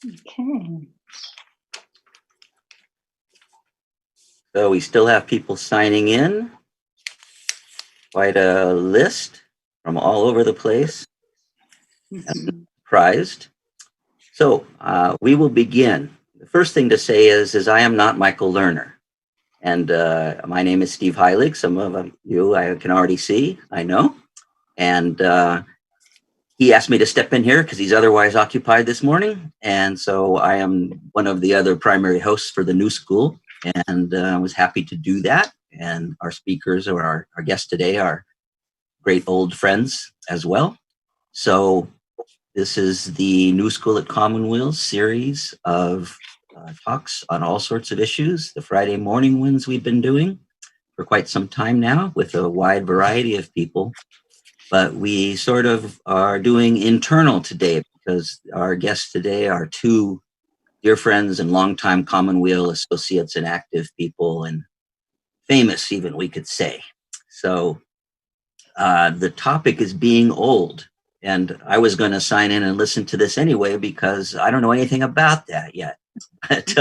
Okay. So we still have people signing in. Quite a list from all over the place. Surprised. So we will begin. The first thing to say is I am not Michael Lerner. And my name is Steve Heilig. Some of you I can already see, I know. And he asked me to step in here because he's otherwise occupied this morning. And so I am one of the other primary hosts for the new school. And I was happy to do that. And our speakers or our guests today are great old friends as well. So this is the New School at Commonweal series of talks on all sorts of issues. The Friday morning ones we've been doing for quite some time now with a wide variety of people. But we sort of are doing internal today because our guests today are two dear friends and longtime Commonweal associates and active people and famous even, we could say. So the topic is being old. And I was going to sign in and listen to this anyway because I don't know anything about that yet. But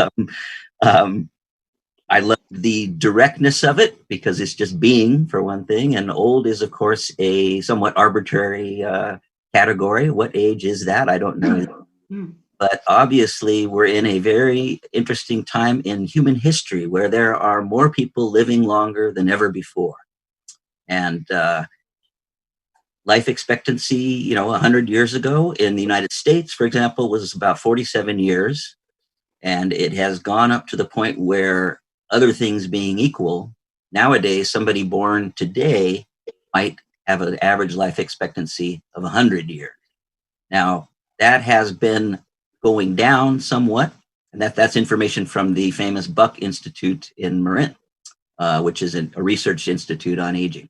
I love the directness of it because it's just being, for one thing. And old is, of course, a somewhat arbitrary category. What age is that? I don't know. But obviously, we're in a very interesting time in human history where there are more people living longer than ever before. And life expectancy, 100 years ago in the United States, for example, was about 47 years. And it has gone up to the point where, other things being equal, nowadays, somebody born today might have an average life expectancy of 100 years. Now, that has been going down somewhat. And that's information from the famous Buck Institute in Marin, which is a research institute on aging.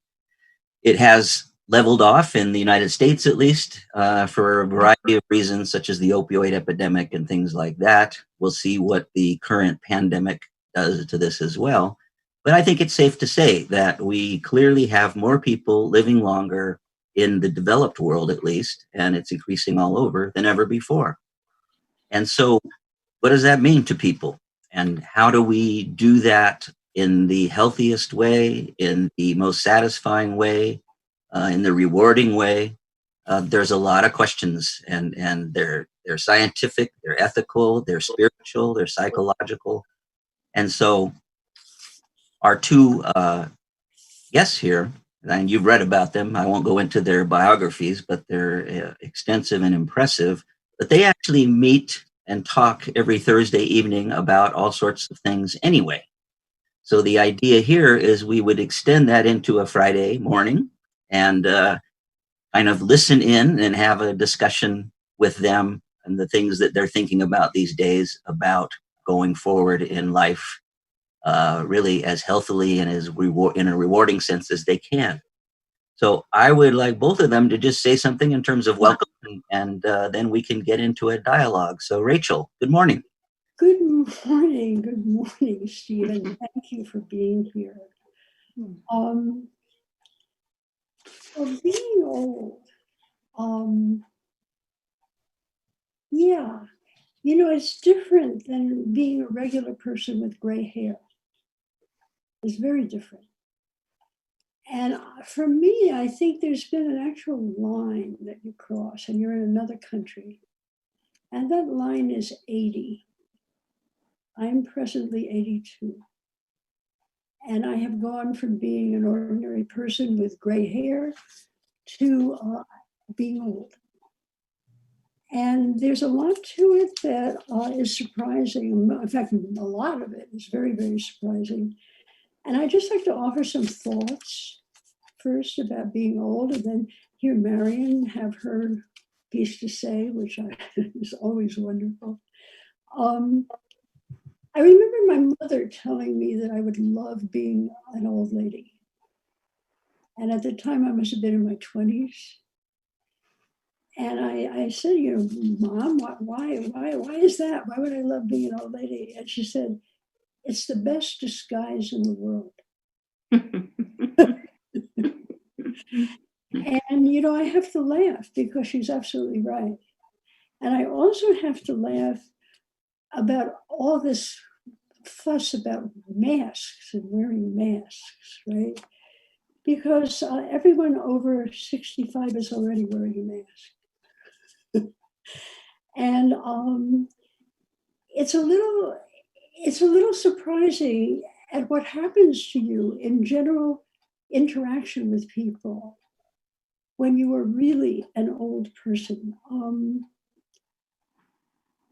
It has leveled off in the United States, at least, for a variety of reasons, such as the opioid epidemic and things like that. We'll see what the current pandemic does to this as well. But I think it's safe to say that we clearly have more people living longer in the developed world, at least, and it's increasing all over than ever before. And so what does that mean to people? And how do we do that in the healthiest way, in the most satisfying way, in the rewarding way? There's a lot of questions, and they're scientific, they're ethical, they're spiritual, they're psychological. And so our two guests here, and you've read about them, I won't go into their biographies, but they're extensive and impressive. But they actually meet and talk every Thursday evening about all sorts of things anyway. So the idea here is we would extend that into a Friday morning and kind of listen in and have a discussion with them and the things that they're thinking about these days about going forward in life, really as healthily and as in a rewarding sense as they can. So I would like both of them to just say something in terms of welcome, and then we can get into a dialogue. So Rachel, good morning. Good morning, Stephen. Thank you for being here. For being old, it's different than being a regular person with gray hair. It's very different. And for me, I think there's been an actual line that you cross and you're in another country. And that line is 80. I'm presently 82. And I have gone from being an ordinary person with gray hair to being old. And there's a lot to it that is surprising. In fact, a lot of it is very, very surprising. And I'd just like to offer some thoughts first about being old, and then hear Marion have her piece to say, which is always wonderful. I remember my mother telling me that I would love being an old lady. And at the time, I must have been in my 20s. And I said, Mom, why is that? Why would I love being an old lady? And she said, it's the best disguise in the world. And, I have to laugh because she's absolutely right. And I also have to laugh about all this fuss about masks and wearing masks, right? Because everyone over 65 is already wearing a mask. And it's a little surprising at what happens to you in general interaction with people when you are really an old person.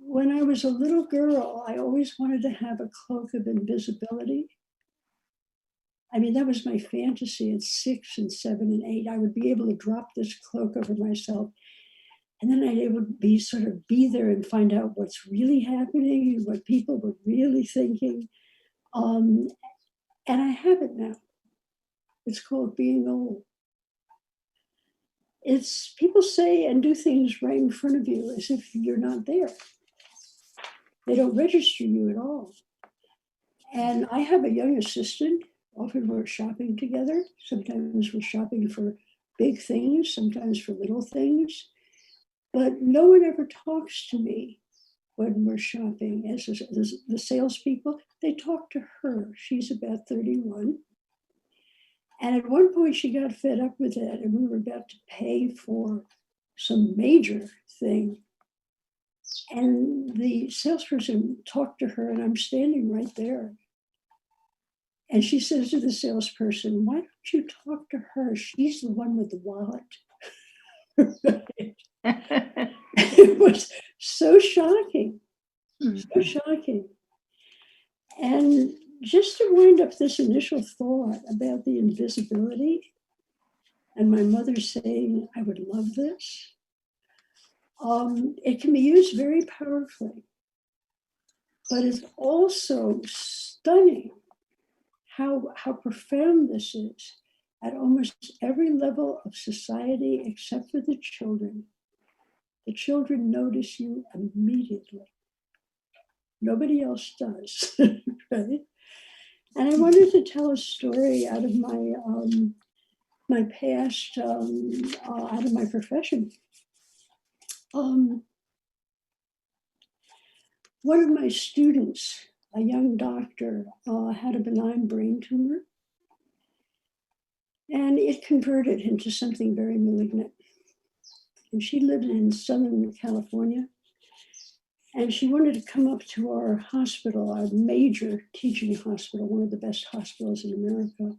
When I was a little girl, I always wanted to have a cloak of invisibility. I mean, that was my fantasy at 6 and 7 and 8. I would be able to drop this cloak over myself, and then I'd able to be sort of be there and find out what's really happening and what people were really thinking. And I have it now. It's called being old. It's people say and do things right in front of you as if you're not there. They don't register you at all. And I have a young assistant. Often we're shopping together. Sometimes we're shopping for big things, sometimes for little things. But no one ever talks to me when we're shopping. As the salespeople, they talk to her. She's about 31. And at one point she got fed up with it, and we were about to pay for some major thing. And the salesperson talked to her, and I'm standing right there. And she says to the salesperson, "Why don't you talk to her? She's the one with the wallet." It was so shocking, so shocking. And just to wind up this initial thought about the invisibility and my mother saying, "I would love this," it can be used very powerfully, but it's also stunning how profound this is at almost every level of society except for the children. The children notice you immediately. Nobody else does, right? And I wanted to tell a story out of my past, out of my profession. One of my students, a young doctor, had a benign brain tumor, and it converted into something very malignant. And she lived in Southern California, and she wanted to come up to our hospital, our major teaching hospital, one of the best hospitals in America,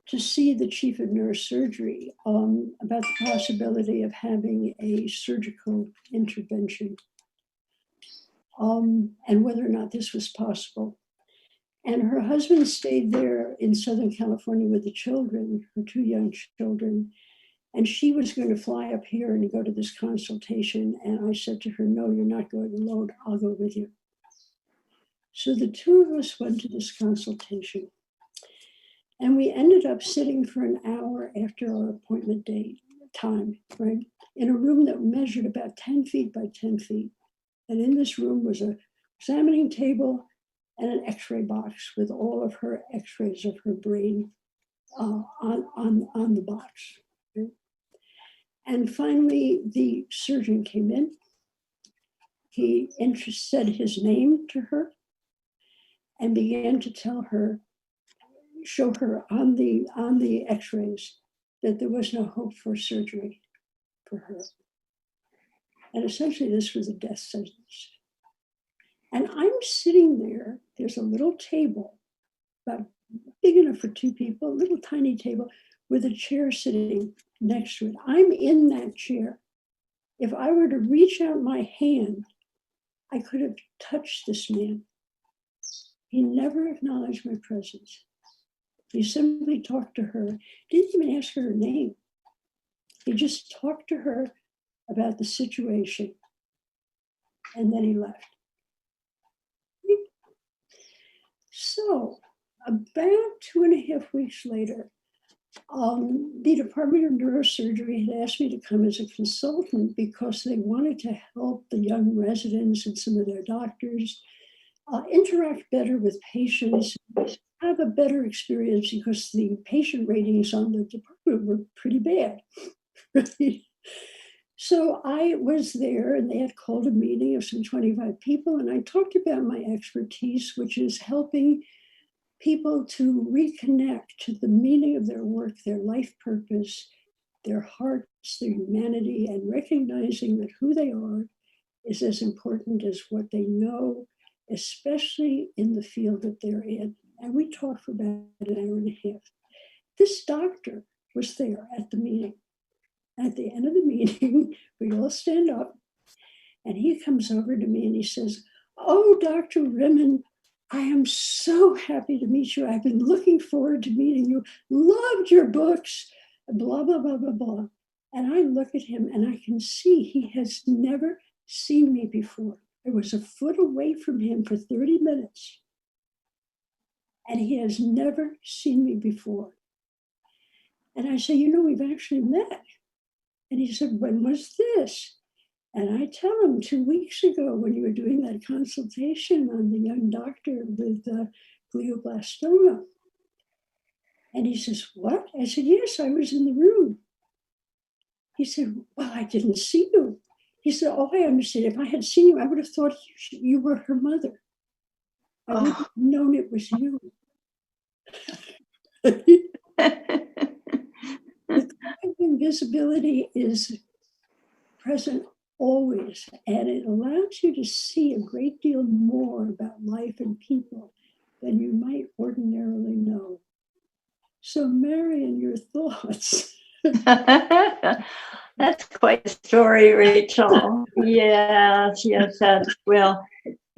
to see the chief of neurosurgery about the possibility of having a surgical intervention and whether or not this was possible. And her husband stayed there in Southern California with the children, her 2 young children. And she was going to fly up here and go to this consultation. And I said to her, "No, you're not going alone. I'll go with you." So the 2 of us went to this consultation. And we ended up sitting for an hour after our appointment date time, right? In a room that measured about 10 feet by 10 feet. And in this room was an examining table and an x-ray box with all of her x-rays of her brain on the box. Right? And finally, the surgeon came in. He said his name to her and began to tell her, show her on the x-rays that there was no hope for surgery for her. And essentially this was a death sentence. And I'm sitting there, there's a little table, about big enough for 2 people, a little tiny table with a chair sitting next to it. I'm in that chair. If I were to reach out my hand, I could have touched this man. He never acknowledged my presence. He simply talked to her, didn't even ask her name. He just talked to her about the situation, and then he left. So about 2.5 weeks later, the Department of Neurosurgery had asked me to come as a consultant because they wanted to help the young residents and some of their doctors interact better with patients, have a better experience because the patient ratings on the department were pretty bad. So I was there, and they had called a meeting of some 25 people, and I talked about my expertise, which is helping people to reconnect to the meaning of their work, their life purpose, their hearts, their humanity, and recognizing that who they are is as important as what they know, especially in the field that they're in. And we talked for about an hour and a half. This doctor was there at the meeting. At the end of the meeting, we all stand up, and he comes over to me and he says, "Oh, Dr. Remen, I am so happy to meet you. I've been looking forward to meeting you. Loved your books, blah, blah, blah, blah, blah." And I look at him and I can see he has never seen me before. I was a foot away from him for 30 minutes, and he has never seen me before. And I say, "We've actually met." And he said, "When was this?" And I tell him, 2 weeks ago, when you were doing that consultation on the young doctor with glioblastoma. And he says, "What?" I said, "Yes, I was in the room." He said, "Well, I didn't see you." He said, "Oh, I understand. If I had seen you, I would have thought you were her mother. I wouldn't have known it was you." The invisibility is present always, and it allows you to see a great deal more about life and people than you might ordinarily know. So, Marion, your thoughts? That's quite a story, Rachel. Yes, that's, well,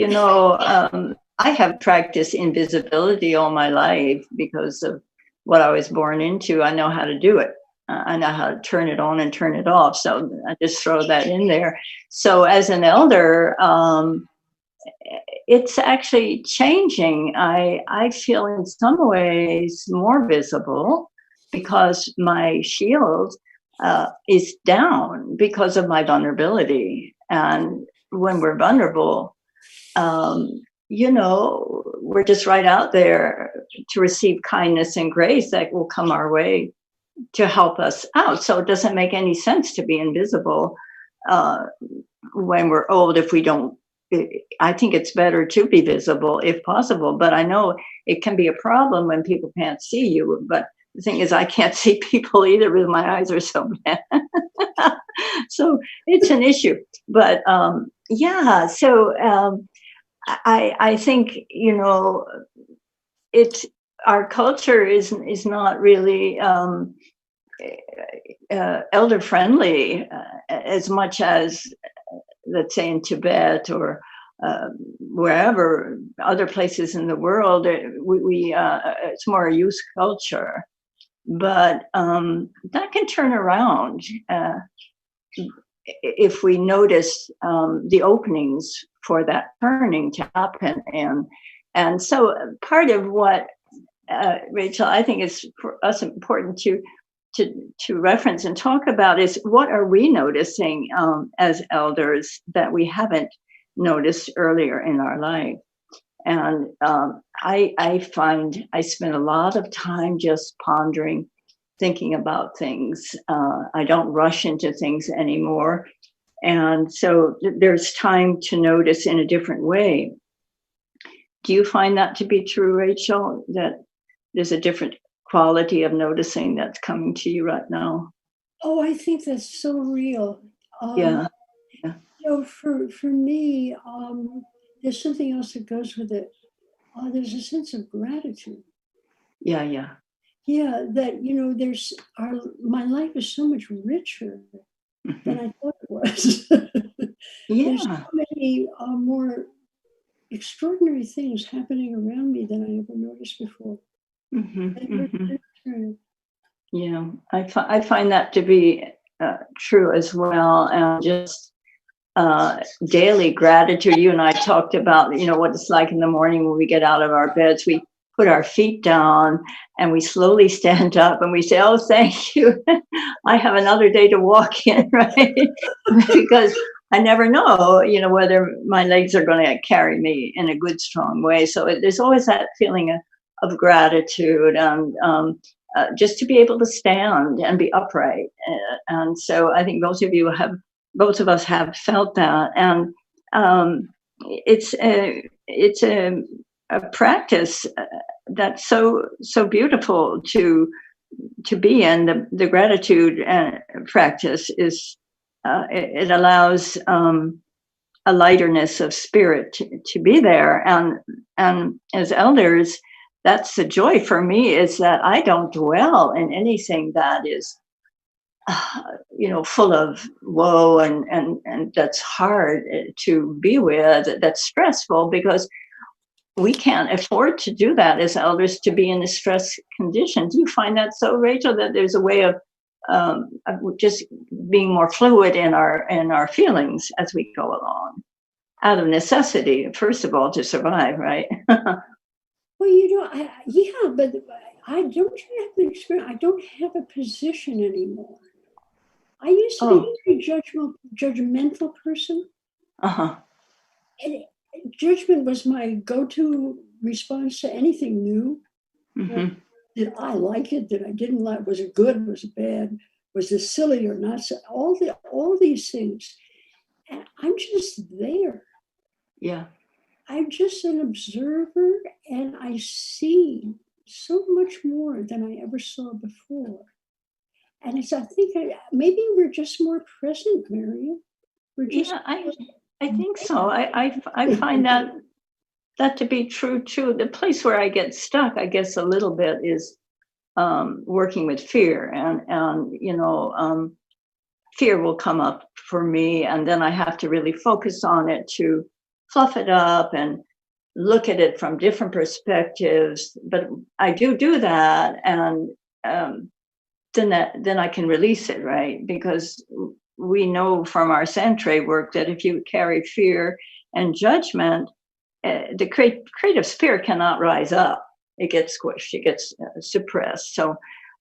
I have practiced invisibility all my life because of what I was born into. I know how to do it. I know how to turn it on and turn it off. So I just throw that in there. So as an elder, it's actually changing. I feel in some ways more visible because my shield is down because of my vulnerability. And when we're vulnerable, we're just right out there to receive kindness and grace that will come our way to help us out. So it doesn't make any sense to be invisible when we're old. If we don't, I think it's better to be visible if possible, but I know it can be a problem when people can't see you. But the thing is, I can't see people either because my eyes are so bad. So it's an issue. But I think, it's, our culture is not really elder friendly as much as, let's say, in Tibet or wherever other places in the world. It's more a youth culture, but that can turn around if we notice the openings for that turning to happen. And so part of what, Rachel, I think is for us important to reference and talk about is, what are we noticing as elders that we haven't noticed earlier in our life? And I find I spend a lot of time just pondering, thinking about things. I don't rush into things anymore. And so there's time to notice in a different way. Do you find that to be true, Rachel, that there's a different quality of noticing that's coming to you right now? Oh, I think that's so real. Yeah. For me, there's something else that goes with it. There's a sense of gratitude. Yeah. Yeah, that my life is so much richer than I thought it was. There's so many more extraordinary things happening around me than I ever noticed before. Yeah, I find that to be true as well. And just daily gratitude. You and I talked about, what it's like in the morning when we get out of our beds. We put our feet down and we slowly stand up and we say, "Oh, thank you. I have another day to walk in," right? Because I never know, whether my legs are going to carry me in a good, strong way. So there's always that feeling of gratitude and just to be able to stand and be upright. And so I think most of you have both of us have felt that, and it's a practice that's so beautiful to be in. The gratitude practice is it allows a lighterness of spirit to be there, and as elders, that's the joy for me, is that I don't dwell in anything that is full of woe and that's hard to be with, that's stressful, because we can't afford to do that as elders, to be in a stress condition. Do you find that so, Rachel, that there's a way of just being more fluid in our feelings as we go along, out of necessity, first of all, to survive, right? Well, but I don't have the experience. I don't have a position anymore. I used to be a judgmental person. And judgment was my go-to response to anything new. Mm-hmm. Did I like it? Did I didn't like? Was it good? Was it bad? Was it silly or not? So all these things. And I'm just there. Yeah. I'm just an observer, and I see so much more than I ever saw before. And I think maybe we're just more present, Marion. We're just. Yeah, I think so. I find that to be true too. The place where I get stuck, I guess, a little bit is working with fear, and fear will come up for me, and then I have to really focus on it to fluff it up and look at it from different perspectives. But I do that, and then I can release it, right? Because we know from our Centre work that if you carry fear and judgment, the creative spirit cannot rise up. It gets squished, it gets suppressed. So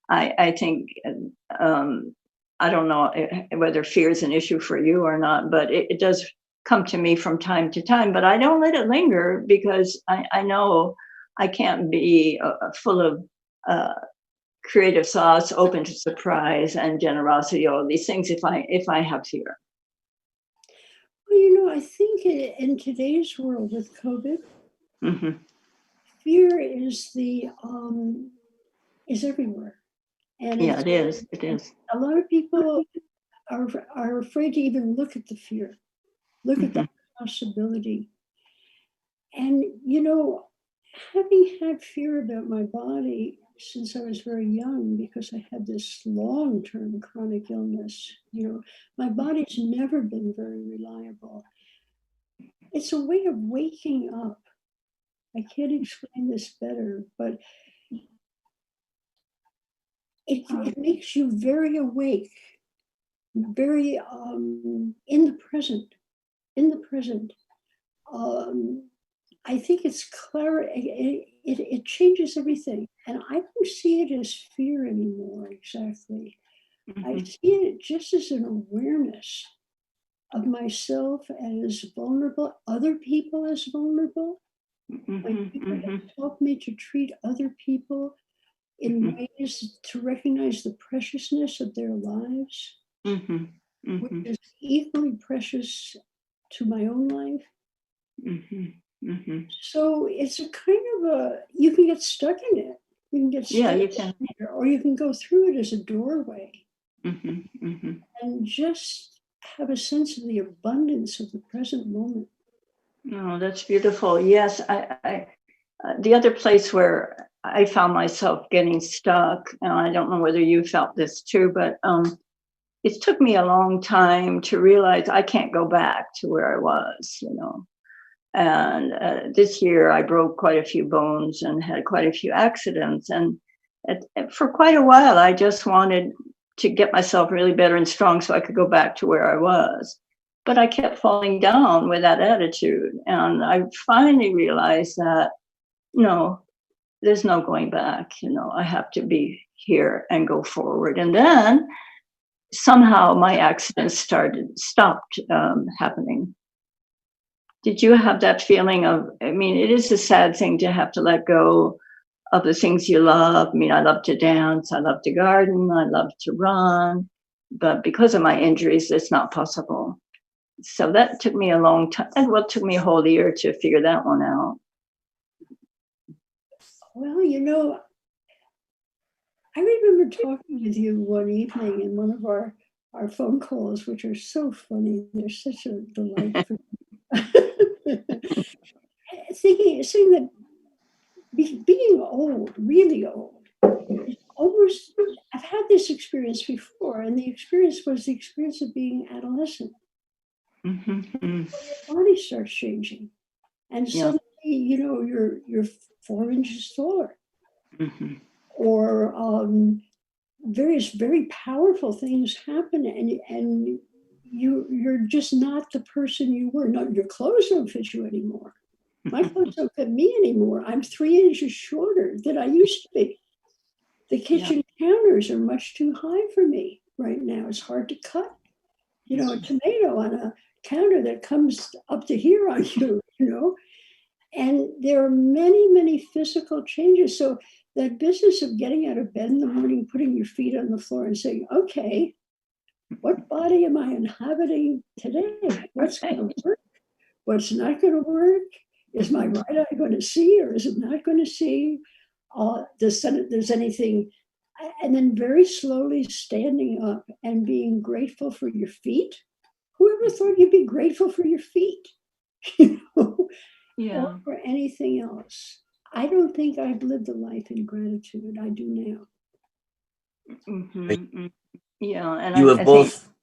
I think, I don't know whether fear is an issue for you or not, but it does come to me from time to time, but I don't let it linger, because I know I can't be full of creative thoughts, open to surprise and generosity, all these things, if I have fear. Well, I think in today's world with COVID, Mm-hmm. fear is everywhere. And Yeah, it is. It is. A lot of people are afraid to even look at the fear, look at that possibility. And, having had fear about my body since I was very young, because I had this long-term chronic illness, my body's never been very reliable. It's a way of waking up. I can't explain this better, but it makes you very awake, very in the present. I think it's clarity. It changes everything, and I don't see it as fear anymore. Exactly, I see it just as an awareness of myself as vulnerable, other people as vulnerable. Like people have helped me to treat other people in ways to recognize the preciousness of their lives, which is equally precious to my own life. So it's a kind of you can get stuck in it. You can get stuck you can. in it, or you can go through it as a doorway and just have a sense of the abundance of the present moment. Oh, that's beautiful. Yes, I the other place where I found myself getting stuck, and I don't know whether you felt this too, but it took me a long time to realize I can't go back to where I was, And this year I broke quite a few bones and had quite a few accidents. And for quite a while, I just wanted to get myself really better and strong so I could go back to where I was. But I kept falling down with that attitude. And I finally realized that, no, there's no going back. I have to be here and go forward. And then somehow my accidents stopped happening. Did you have that feeling of, it is a sad thing to have to let go of the things you love. I love to dance, I love to garden, I love to run, but because of my injuries, it's not possible. So that took me a long time. Well, it took me a whole year to figure that one out. Well, you know, I remember talking with you one evening in one of our phone calls, which are so funny. They're such a delight for saying that being old, really old, almost, I've had this experience before, and the experience was the experience of being adolescent. Mm-hmm. Your body starts changing, and suddenly, you know, you're 4 inches taller, Mm-hmm. or various very powerful things happen, and you're just not the person you were. No, your clothes don't fit you anymore. My clothes don't fit me anymore. I'm 3 inches shorter than I used to be. The kitchen counters are much too high for me right now. It's hard to cut, you know, a tomato on a counter that comes up to here on you, you know. And there are many, many physical changes. So that business of getting out of bed in the morning, putting your feet on the floor and saying, okay, what body am I inhabiting today? What's going to work? What's not going to work? Is my right eye going to see, or is it not going to see? There's anything, and then very slowly standing up and being grateful for your feet. Whoever thought you'd be grateful for your feet, you know, or for anything else? I don't think I've lived a life in gratitude. I do now. Mm-hmm. Yeah, and You have both. think,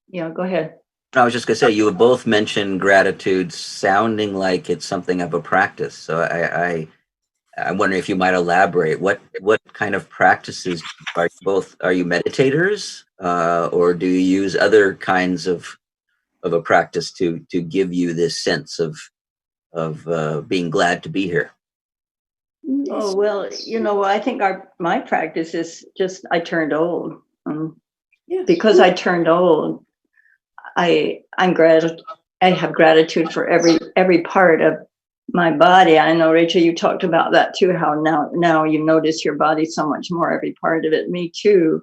yeah, go ahead. I was just going to say, you have both mentioned gratitude sounding like it's something of a practice. So I'm wondering if you might elaborate. What kind of practices are you both? Are you meditators, or do you use other kinds of a practice to give you this sense of being glad to be here? Oh, well, you know, I think my practice is just I turned old. Because I turned old, I have gratitude for every part of my body. I know, Rachel, you talked about that too, how now you notice your body so much more, every part of it. Me too.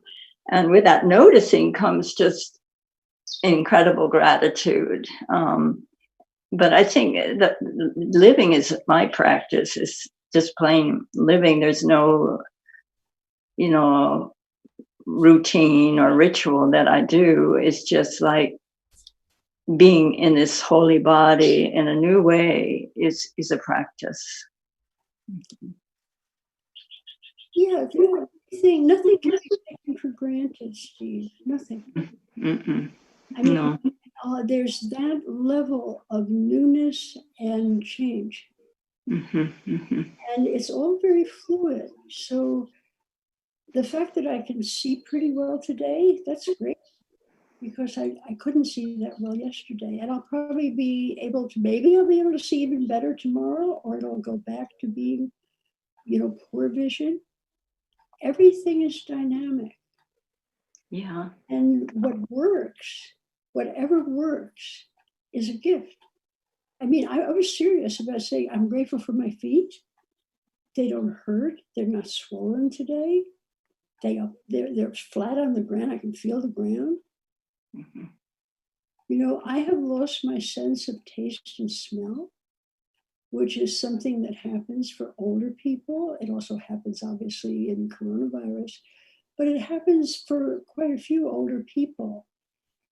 And with that noticing comes just incredible gratitude. But I think that living is my practice, is just plain living. There's no, you know, routine or ritual that I do. It's just like being in this holy body in a new way is a practice. Yeah, nothing can be taken for granted, Steve. Nothing. Mm-mm. I mean, No. There's that level of newness and change. Mm-hmm. Mm-hmm. And it's all very fluid. So the fact that I can see pretty well today, that's great, because I couldn't see that well yesterday. And I'll probably be able to, maybe I'll be able to see even better tomorrow, or it'll go back to being, you know, poor vision. Everything is dynamic. Yeah. And whatever works, is a gift. I mean, I was serious about saying I'm grateful for my feet. They don't hurt. They're not swollen today. They're flat on the ground. I can feel the ground. Mm-hmm. You know, I have lost my sense of taste and smell, which is something that happens for older people. It also happens, obviously, in coronavirus, but it happens for quite a few older people.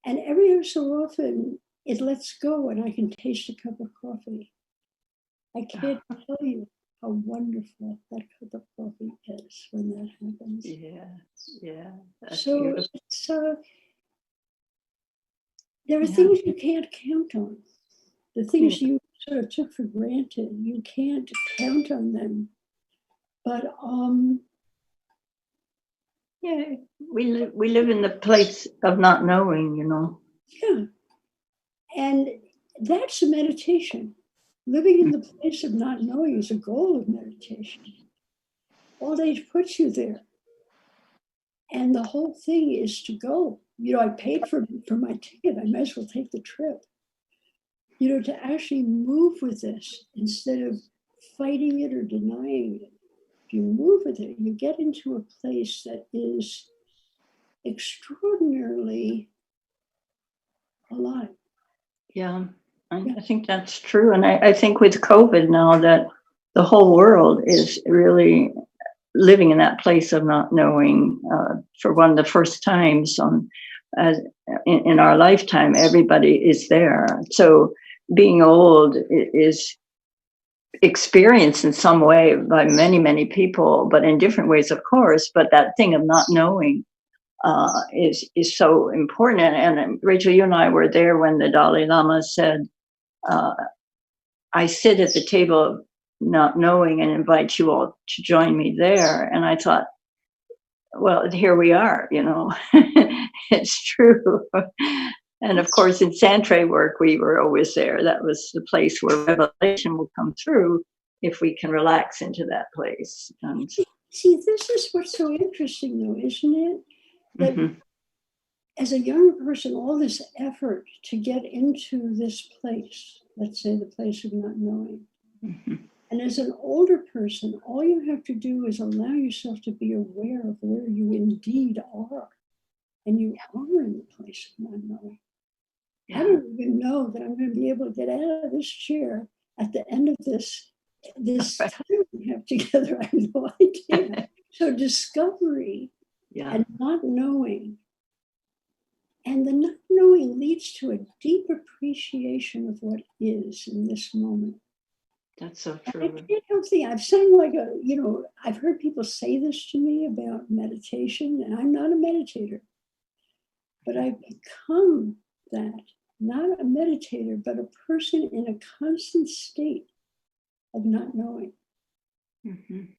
And every so often, it lets go and I can taste a cup of coffee. I can't tell you how wonderful that cup of coffee is when that happens. Yeah. That's So beautiful. it's, there are things you can't count on. The things you sort of took for granted, you can't count on them. But yeah, we live in the place of not knowing, you know. yeah, and that's a meditation. Living in the place of not knowing is a goal of meditation. Old age puts you there. And the whole thing is to go. You know, I paid for my ticket. I might as well take the trip. You know, to actually move with this instead of fighting it or denying it. If you move with it, you get into a place that is extraordinarily alive. Yeah, I think that's true. And I think with COVID now that the whole world is really living in that place of not knowing for one of the first times in our lifetime, everybody is there. So being old is experienced in some way by many, many people, but in different ways, of course. But that thing of not knowing is so important. And Rachel, you and I were there when the Dalai Lama said, I sit at the table of not knowing and invite you all to join me there. And I thought, well, here we are, it's true. And of course, in Santre work, we were always there. That was the place where revelation will come through if we can relax into that place. And see, this is what's so interesting, though, isn't it? That as a young person, all this effort to get into this place, let's say the place of not knowing. And as an older person, all you have to do is allow yourself to be aware of where you indeed are. And you are in the place of not knowing. I don't even know that I'm going to be able to get out of this chair at the end of this time we have together. I have no idea. So discovery and not knowing. And the not knowing leads to a deep appreciation of what is in this moment. That's so true. I can't help thinking, I've sounded like I've heard people say this to me about meditation, and I'm not a meditator, but I've become that, not a meditator, but a person in a constant state of not knowing.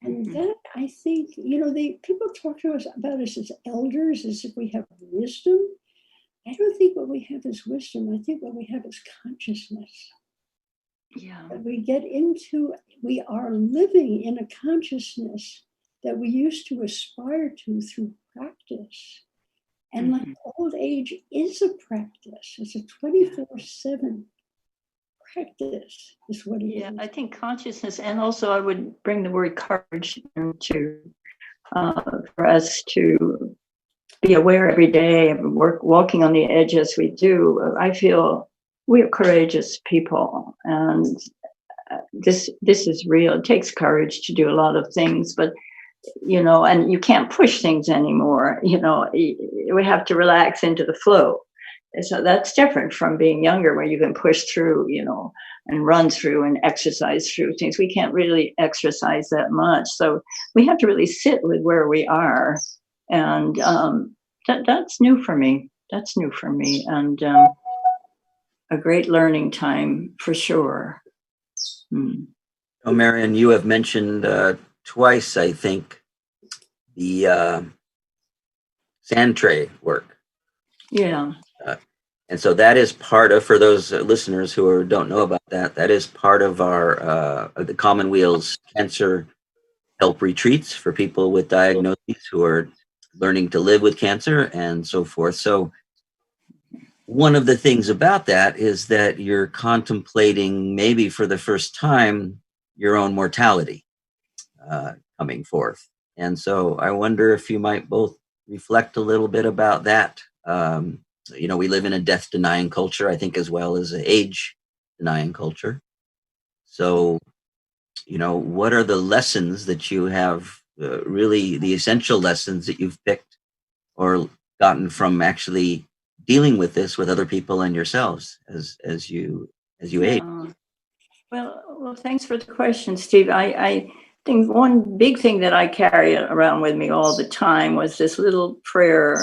And that, I think, people talk to us about us as elders, as if we have wisdom. I don't think what we have is wisdom. I think what we have is consciousness. That we are living in a consciousness that we used to aspire to through practice. And like old age is a practice. It's a 24/7 practice is what it is. I think consciousness, and also I would bring the word courage into for us to be aware every day of walking on the edge as we do. I feel we are courageous people, and this is real. It takes courage to do a lot of things, but and you can't push things anymore. We have to relax into the flow. And so that's different from being younger, where you can push through, and run through and exercise through things. We can't really exercise that much, so we have to really sit with where we are, and that's new for me. That's new for me, and a great learning time for sure. Oh, Marion, you have mentioned twice, I think, the Santre work. Yeah. And so that is part of, for those listeners who don't know about that is part of our the Commonweal's Cancer Help retreats for people with diagnoses who are learning to live with cancer and so forth. So one of the things about that is that you're contemplating, maybe for the first time, your own mortality coming forth. And so I wonder if you might both reflect a little bit about that. We live in a death-denying culture, I think, as well as an age-denying culture. So, what are the lessons that you have, really the essential lessons that you've picked or gotten from actually dealing with this with other people and yourselves as you age? Well, thanks for the question, Steve. I think one big thing that I carry around with me all the time was this little prayer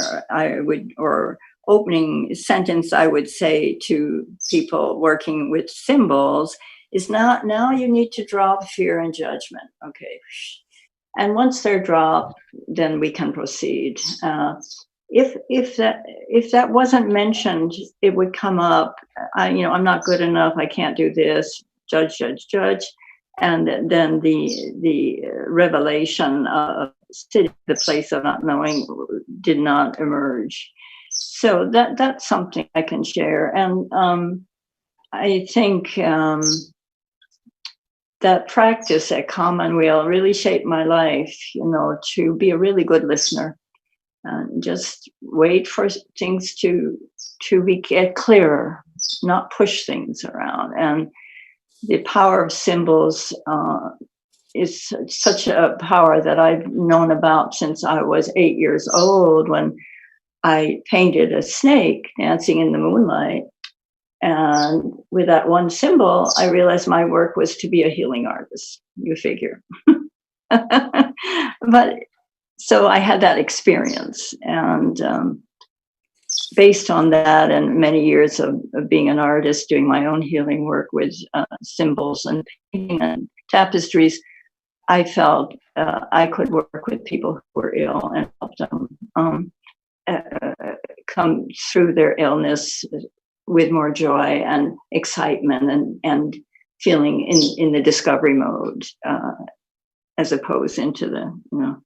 or opening sentence I would say to people working with symbols is, not now you need to drop fear and judgment. Okay. And once they're dropped, then we can proceed. If that wasn't mentioned, it would come up. I'm not good enough. I can't do this. Judge, and then the revelation of the place of not knowing did not emerge. So that's something I can share, and I think that practice at Commonweal really shaped my life. To be a really good listener. and just wait for things to get clearer, not push things around. And the power of symbols is such a power that I've known about since I was 8 years old, when I painted a snake dancing in the moonlight. And with that one symbol, I realized my work was to be a healing artist, you figure. But so I had that experience, and based on that and many years of being an artist, doing my own healing work with symbols and painting and tapestries, I felt I could work with people who were ill and help them come through their illness with more joy and excitement and feeling in the discovery mode, as opposed into the.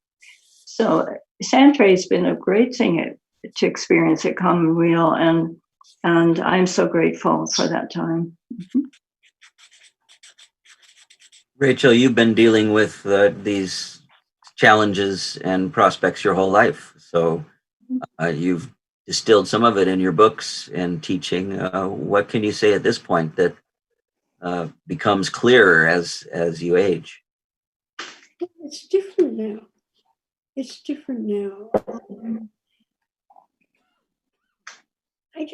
So Santre has been a great thing to experience at Commonweal, and I'm so grateful for that time. Rachel, you've been dealing with these challenges and prospects your whole life. So you've distilled some of it in your books and teaching. What can you say at this point that becomes clearer as you age? It's different now. It's different now. Let me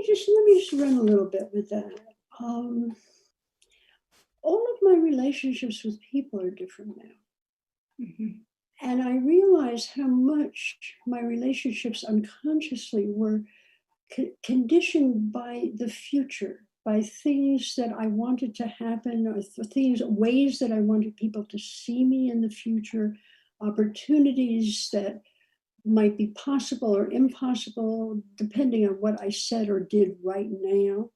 just run a little bit with that. All of my relationships with people are different now. Mm-hmm. And I realize how much my relationships unconsciously were conditioned by the future, by things that I wanted to happen, or ways that I wanted people to see me in the future, opportunities that might be possible or impossible, depending on what I said or did right now,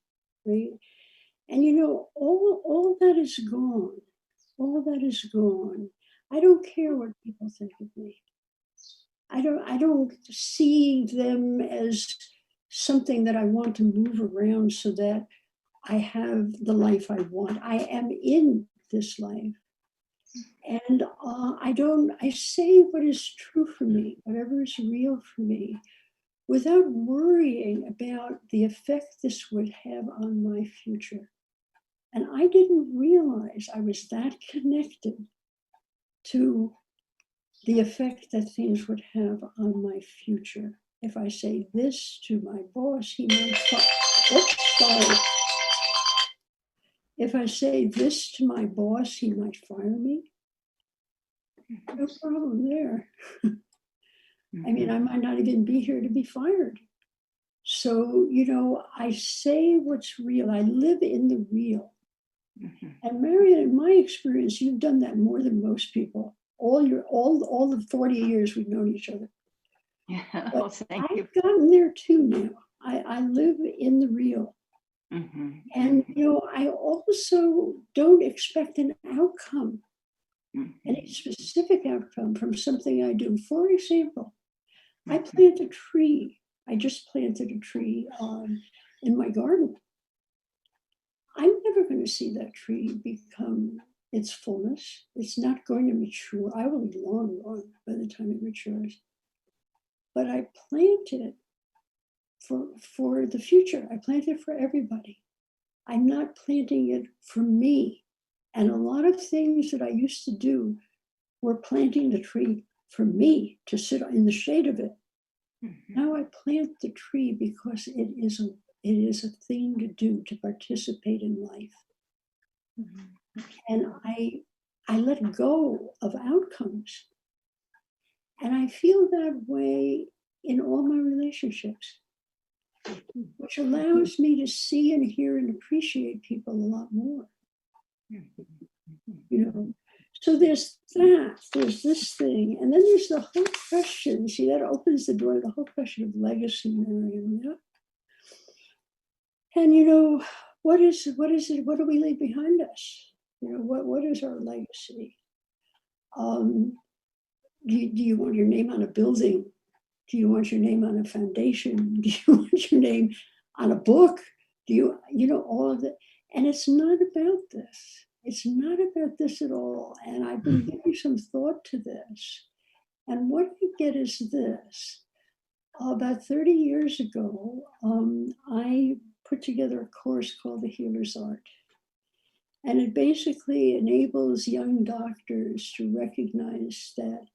right? And all that is gone. All that is gone. I don't care what people think of me. I don't see them as something that I want to move around so that I have the life I want. I am in this life. And I say what is true for me, whatever is real for me, without worrying about the effect this would have on my future. And I didn't realize I was that connected to the effect that things would have on my future. If I say this to my boss, he might sorry. If I say this to my boss, he might fire me. No problem there. I mean, I might not even be here to be fired. So, I say what's real. I live in the real. Mm-hmm. And Marion, in my experience, you've done that more than most people. All the 40 years we've known each other. Yeah, well, thank you. I've gotten there too now. I live in the real. Mm-hmm. And, I also don't expect an outcome, any specific outcome from something I do. For example, I plant a tree. I just planted a tree in my garden. I'm never going to see that tree become its fullness. It's not going to mature. I will be long gone by the time it matures. But I planted it for the future. I planted it for everybody. I'm not planting it for me. And a lot of things that I used to do were planting the tree for me to sit in the shade of it. Mm-hmm. Now I plant the tree because it is a thing to do, to participate in life. Mm-hmm. And I let go of outcomes. And I feel that way in all my relationships, which allows me to see and hear and appreciate people a lot more. So there's this thing, and then there's the whole question. See, that opens the door to the whole question of legacy, Marion. Yeah? And what is it? What do we leave behind us? What is our legacy? Do you want your name on a building? Do you want your name on a foundation? Do you want your name on a book? Do you all of that? And it's not about this. It's not about this at all. And I've been giving some thought to this. And what I get is this. About 30 years ago, I put together a course called The Healer's Art. And it basically enables young doctors to recognize that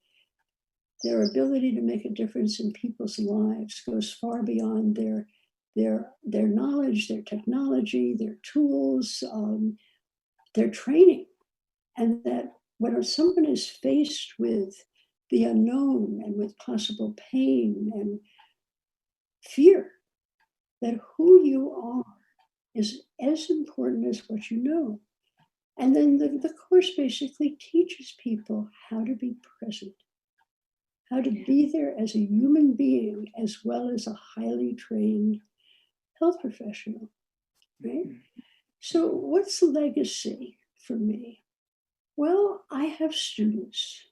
their ability to make a difference in people's lives goes far beyond their knowledge, their technology, their tools, their training. And that when someone is faced with the unknown and with possible pain and fear, that who you are is as important as what you know. And then the course basically teaches people how to be present, how to be there as a human being, as well as a highly trained health professional, right? So what's legacy for me? Well, I have students.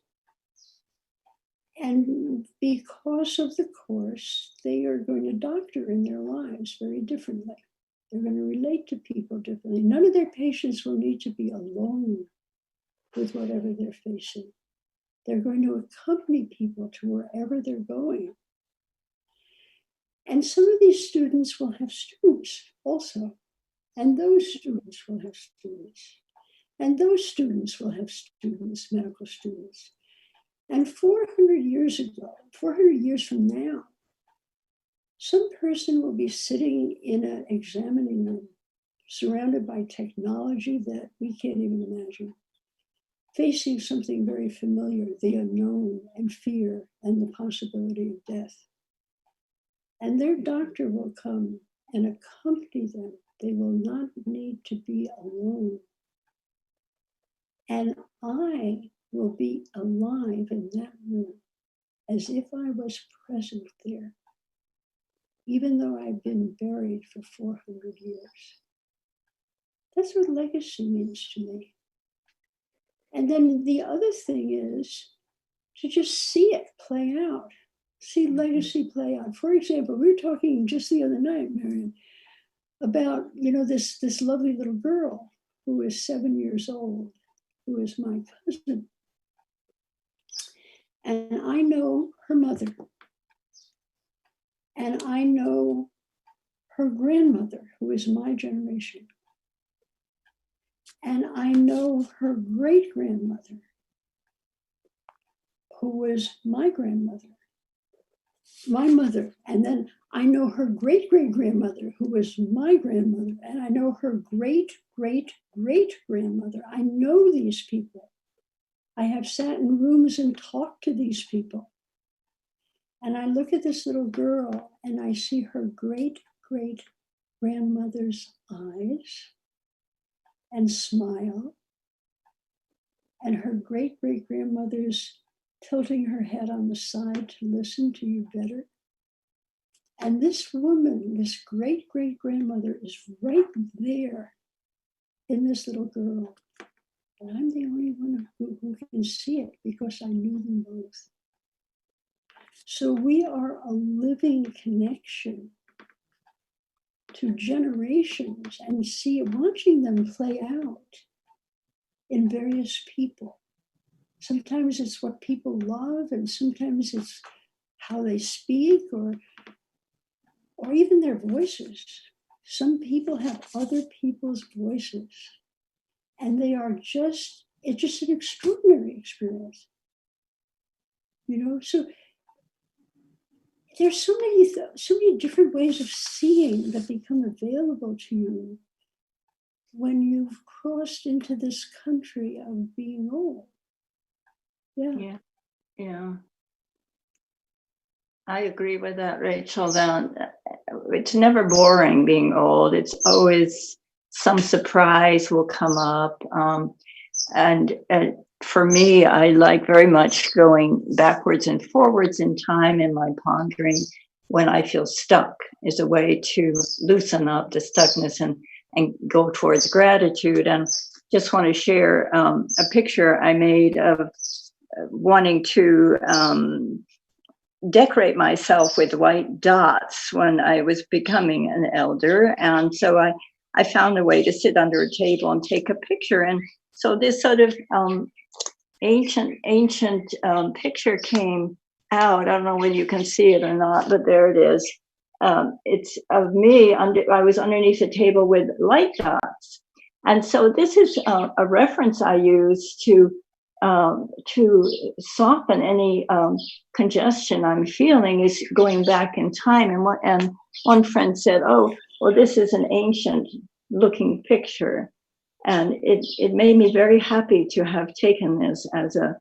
And because of the course, they are going to doctor in their lives very differently. They're going to relate to people differently. None of their patients will need to be alone with whatever they're facing. They're going to accompany people to wherever they're going. And some of these students will have students also. And those students will have students. And those students will have students, medical students. And 400 years ago, 400 years from now, some person will be sitting in an examining room, surrounded by technology that we can't even imagine, facing something very familiar, the unknown and fear and the possibility of death. And their doctor will come and accompany them. They will not need to be alone. And I will be alive in that room as if I was present there, even though I've been buried for 400 years. That's what legacy means to me. And then the other thing is to just see it play out, see legacy play out. For example, we were talking just the other night, Marion, about, this lovely little girl who is 7 years old, who is my cousin. And I know her mother. And I know her grandmother, who is my generation. And I know her great-grandmother, who was my grandmother, my mother. And then I know her great-great-grandmother, who was my grandmother. And I know her great-great-great-grandmother. I know these people. I have sat in rooms and talked to these people. And I look at this little girl and I see her great-great-grandmother's eyes and smile, and her great-great-grandmother's tilting her head on the side to listen to you better. And this woman, this great-great-grandmother, is right there in this little girl. And I'm the only one who can see it because I knew them both. So we are a living connection to generations and watching them play out in various people. Sometimes it's what people love, and sometimes it's how they speak or even their voices. Some people have other people's voices, and it's just an extraordinary experience. So there's so many different ways of seeing that become available to you when you've crossed into this country of being old. Yeah. I agree with that, Rachel. That it's never boring being old. It's always some surprise will come up. And for me, I like very much going backwards and forwards in time in my pondering when I feel stuck is a way to loosen up the stuckness and go towards gratitude. And just want to share a picture I made of wanting to decorate myself with white dots when I was becoming an elder. And so I found a way to sit under a table and take a picture. And so this sort of ancient picture came out. I don't know whether you can see it or not, but there it is. It's of me. I was underneath a table with light dots, and so this is a reference I use to soften any congestion I'm feeling. Is going back in time, and one friend said, "Oh, well, this is an ancient looking picture." And it made me very happy to have taken this as a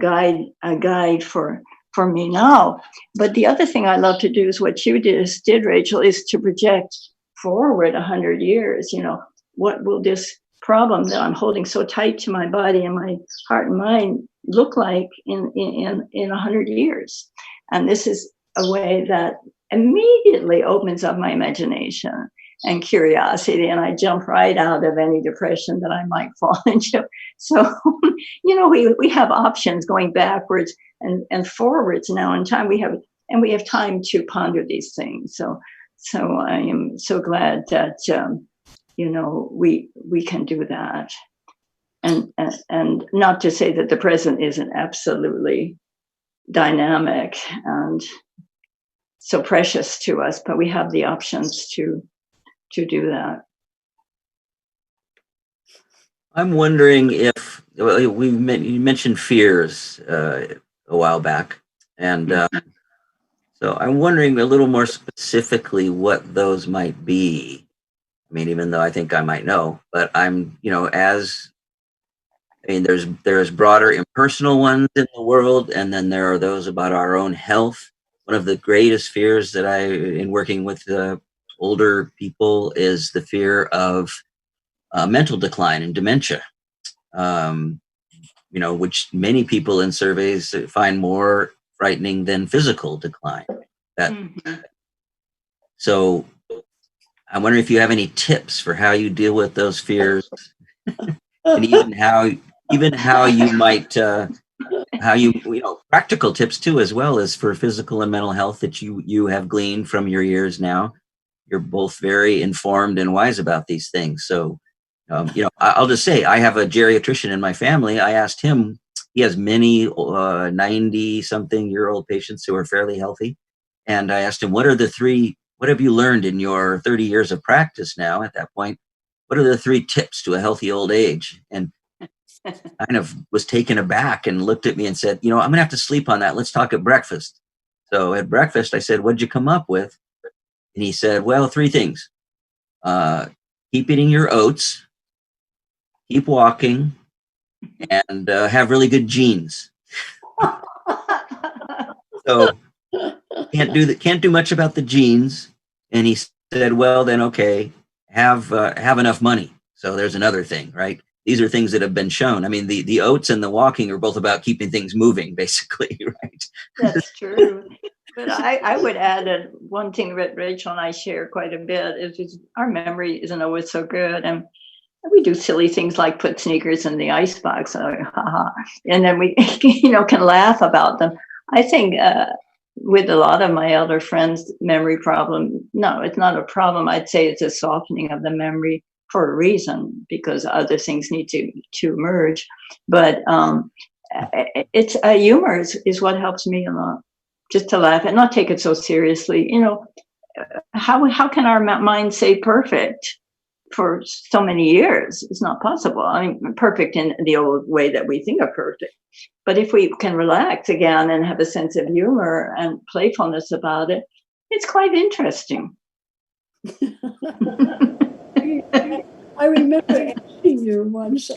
guide for me now. But the other thing I love to do is what you just did, Rachel, is to project forward 100 years. You know, what will this problem that I'm holding so tight to my body and my heart and mind look like in 100 years? And this is a way that immediately opens up my imagination and curiosity, and I jump right out of any depression that I might fall into. So, you know, we have options going backwards and forwards now in time. We have time to ponder these things. So I am so glad that you know, we can do that, and not to say that the present isn't absolutely dynamic and so precious to us, but we have the options to do that. I'm wondering if you mentioned fears a while back, and so I'm wondering a little more specifically what those might be. I mean, even though I think I might know, but I'm, you know, there's broader impersonal ones in the world, and then there are those about our own health. One of the greatest fears that in working with older people is the fear of mental decline and dementia, you know, which many people in surveys find more frightening than physical decline. So I'm wondering if you have any tips for how you deal with those fears, and even how you might, you know, practical tips too, as well as for physical and mental health that you have gleaned from your years now. You're both very informed and wise about these things. So, you know, I'll just say I have a geriatrician in my family. I asked him, he has many 90-something-year-old patients who are fairly healthy. And I asked him, what have you learned in your 30 years of practice now at that point? What are the 3 tips to a healthy old age? And kind of was taken aback and looked at me and said, you know, I'm going to have to sleep on that. Let's talk at breakfast. So at breakfast, I said, what'd you come up with? And he said, well, 3 things. Keep eating your oats, keep walking, and have really good genes. So can't do much about the genes. And he said, well, then, okay, have enough money. So there's another thing, right? These are things that have been shown. I mean, the oats and the walking are both about keeping things moving, basically, right? That's true. But I would add that one thing that Rachel and I share quite a bit is our memory isn't always so good. And we do silly things like put sneakers in the icebox, and then we, you know, can laugh about them. I think with a lot of my elder friends' memory problem, no, it's not a problem. I'd say it's a softening of the memory for a reason, because other things need to merge. But it's humor is what helps me a lot, just to laugh and not take it so seriously. You know, how can our mind say perfect for so many years? It's not possible. I mean, perfect in the old way that we think of perfect. But if we can relax again and have a sense of humor and playfulness about it, it's quite interesting. I remember asking you once,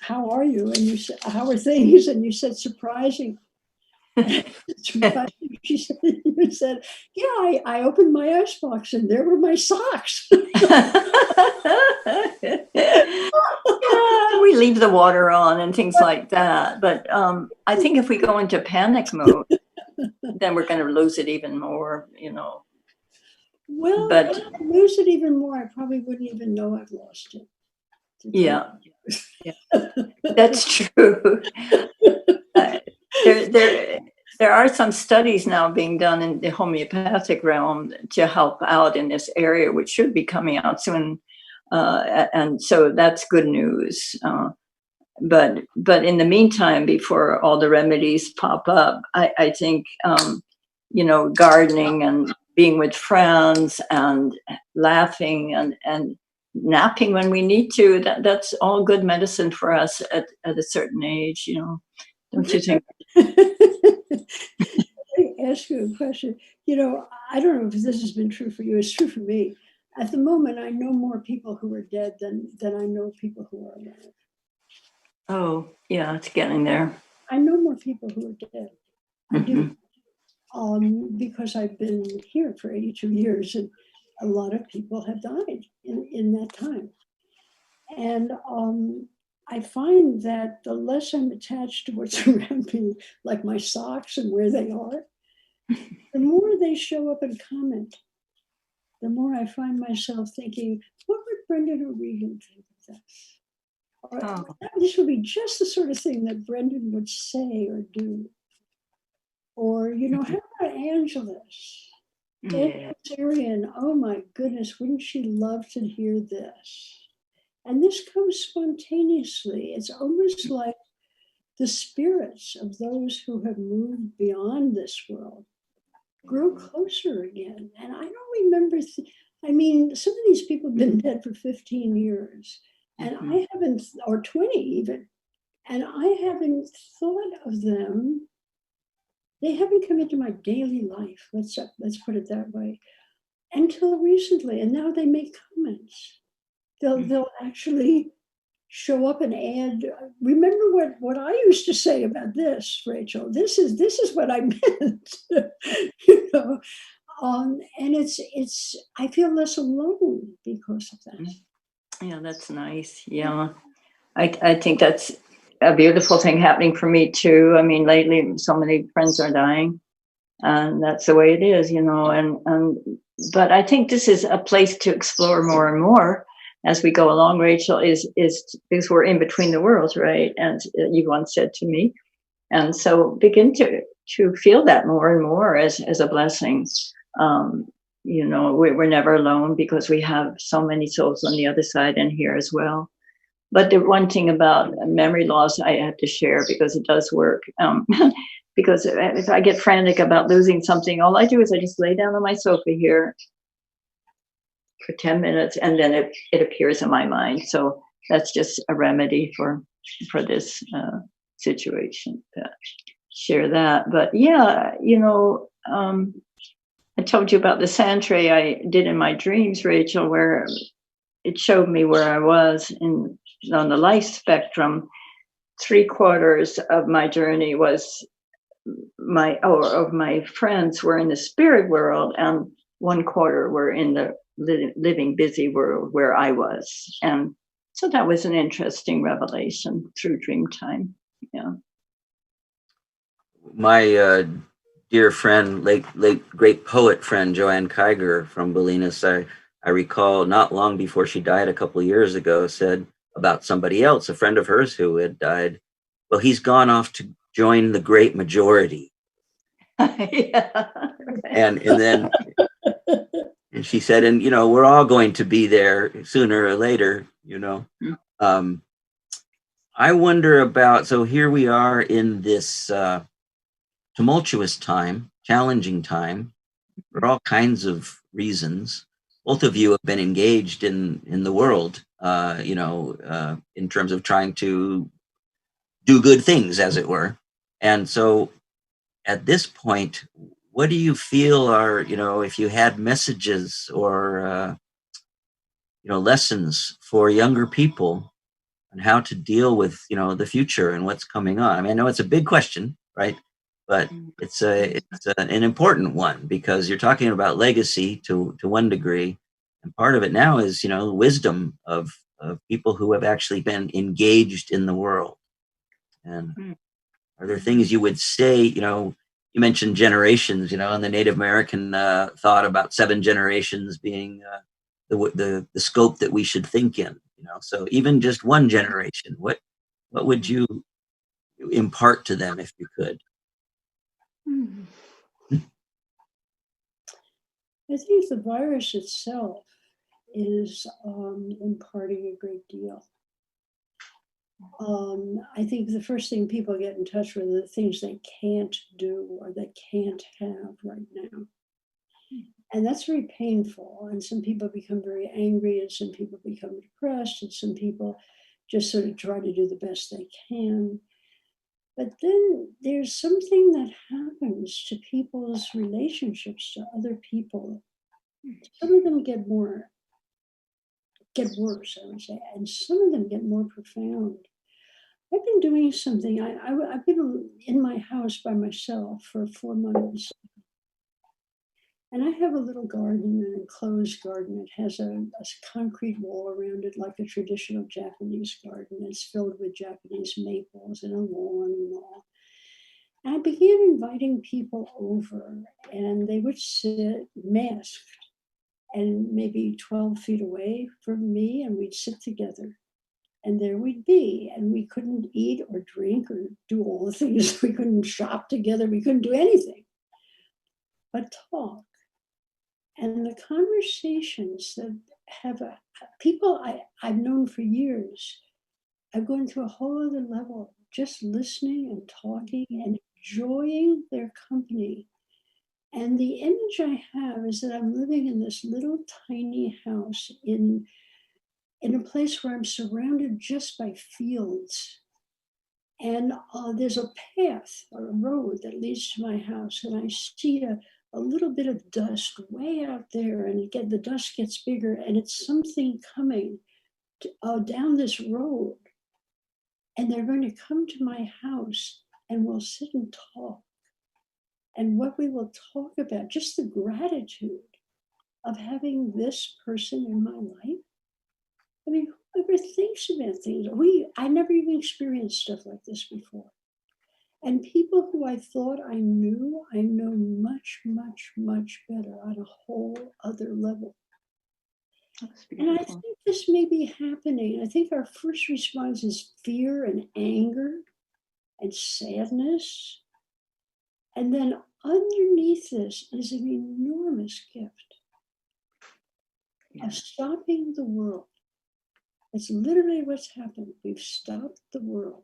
how are you? And you said, how are things? And you said, surprising. You said, yeah, I opened my icebox and there were my socks. We leave the water on and things like that. But I think if we go into panic mode, then we're going to lose it even more, you know. Well, but if I lose it even more, I probably wouldn't even know I've lost it. Yeah, that's true. There are some studies now being done in the homeopathic realm to help out in this area, which should be coming out soon. And so that's good news. but in the meantime, before all the remedies pop up, I think gardening and being with friends and laughing and napping when we need to, that's all good medicine for us at a certain age, don't you think? Ask you a question. I don't know if this has been true for you. It's true for me. At the moment, I know more people who are dead than I know people who are alive. Oh, yeah, it's getting there. I know more people who are dead. I do. Because I've been here for 82 years, and a lot of people have died in that time. And I find that the less I'm attached to what's around me, like my socks and where they are, the more they show up and comment, the more I find myself thinking, what would Brendan or Regan think of this? Or this would be just the sort of thing that Brendan would say or do. Or, how about Angela's? Yeah. Arian, oh my goodness, wouldn't she love to hear this? And this comes spontaneously. It's almost like the spirits of those who have moved beyond this world grow closer again. And I don't remember, some of these people have been dead for 15 years, and I haven't, or 20 even, and I haven't thought of them. They haven't come into my daily life, let's put it that way, until recently. And now they make comments. They'll actually show up and add, remember what I used to say about this, Rachel. This is what I meant. And it's I feel less alone because of that. Yeah, that's nice. Yeah. I think that's a beautiful thing happening for me too. I mean, lately so many friends are dying, and that's the way it is, but I think this is a place to explore more and more as we go along, Rachel, is because we're in between the worlds, right? And you once said to me, and so begin to feel that more and more as a blessing. We're never alone because we have so many souls on the other side and here as well. But the one thing about memory loss I have to share, because it does work. Because if I get frantic about losing something, all I do is I just lay down on my sofa here for 10 minutes, and then it appears in my mind. So that's just a remedy for this situation. Share that. But yeah, I told you about the sand tray I did in my dreams, Rachel, where it showed me where I was on the life spectrum. 3/4 of my journey was of my friends were in the spirit world, and 1/4 were in the living busy world where I was. And so that was an interesting revelation through dream time. Yeah. My dear friend, late great poet friend Joanne Kiger from Bolinas, I recall not long before she died a couple of years ago, said about somebody else, a friend of hers who had died, well, he's gone off to join the great majority. Yeah. And then and she said, and we're all going to be there sooner or later, I wonder about, so here we are in this tumultuous time, challenging time, for all kinds of reasons. Both of you have been engaged in the world, in terms of trying to do good things, as it were. And so at this point, what do you feel are, if you had messages or, lessons for younger people on how to deal with, the future and what's coming on? I mean, I know it's a big question, right? But it's an important one, because you're talking about legacy to one degree. And part of it now is, wisdom of people who have actually been engaged in the world. And are there things you would say, you mentioned generations, and the Native American thought about 7 generations being the scope that we should think in, so even just one generation, what would you impart to them if you could? I think the virus itself is imparting a great deal. I think the first thing people get in touch with are the things they can't do or they can't have right now. And that's very painful. And some people become very angry, and some people become depressed, and some people just sort of try to do the best they can. But then there's something that happens to people's relationships to other people. Some of them get worse, I would say, and some of them get more profound. I've been doing something. I've been in my house by myself for 4 months. And I have a little garden, an enclosed garden. It has a concrete wall around it, like a traditional Japanese garden. It's filled with Japanese maples and a lawn and all. And I began inviting people over, and they would sit masked and maybe 12 feet away from me, and we'd sit together. And there we'd be, and we couldn't eat or drink or do all the things. We couldn't shop together. We couldn't do anything but talk. And the conversations that have people I've known for years, I've gone to a whole other level, just listening and talking and enjoying their company. And the image I have is that I'm living in this little tiny house in a place where I'm surrounded just by fields. And there's a path or a road that leads to my house, and I see a little bit of dust way out there, and the dust gets bigger, and it's something coming down this road, and they're going to come to my house, and we'll sit and talk. And what we will talk about, just the gratitude of having this person in my life. I mean, whoever thinks about things, I never even experienced stuff like this before. And people who I thought I know much, much, much better on a whole other level. And I think this may be happening. I think our first response is fear and anger and sadness. And then underneath this is an enormous gift of stopping the world. It's literally what's happened. We've stopped the world.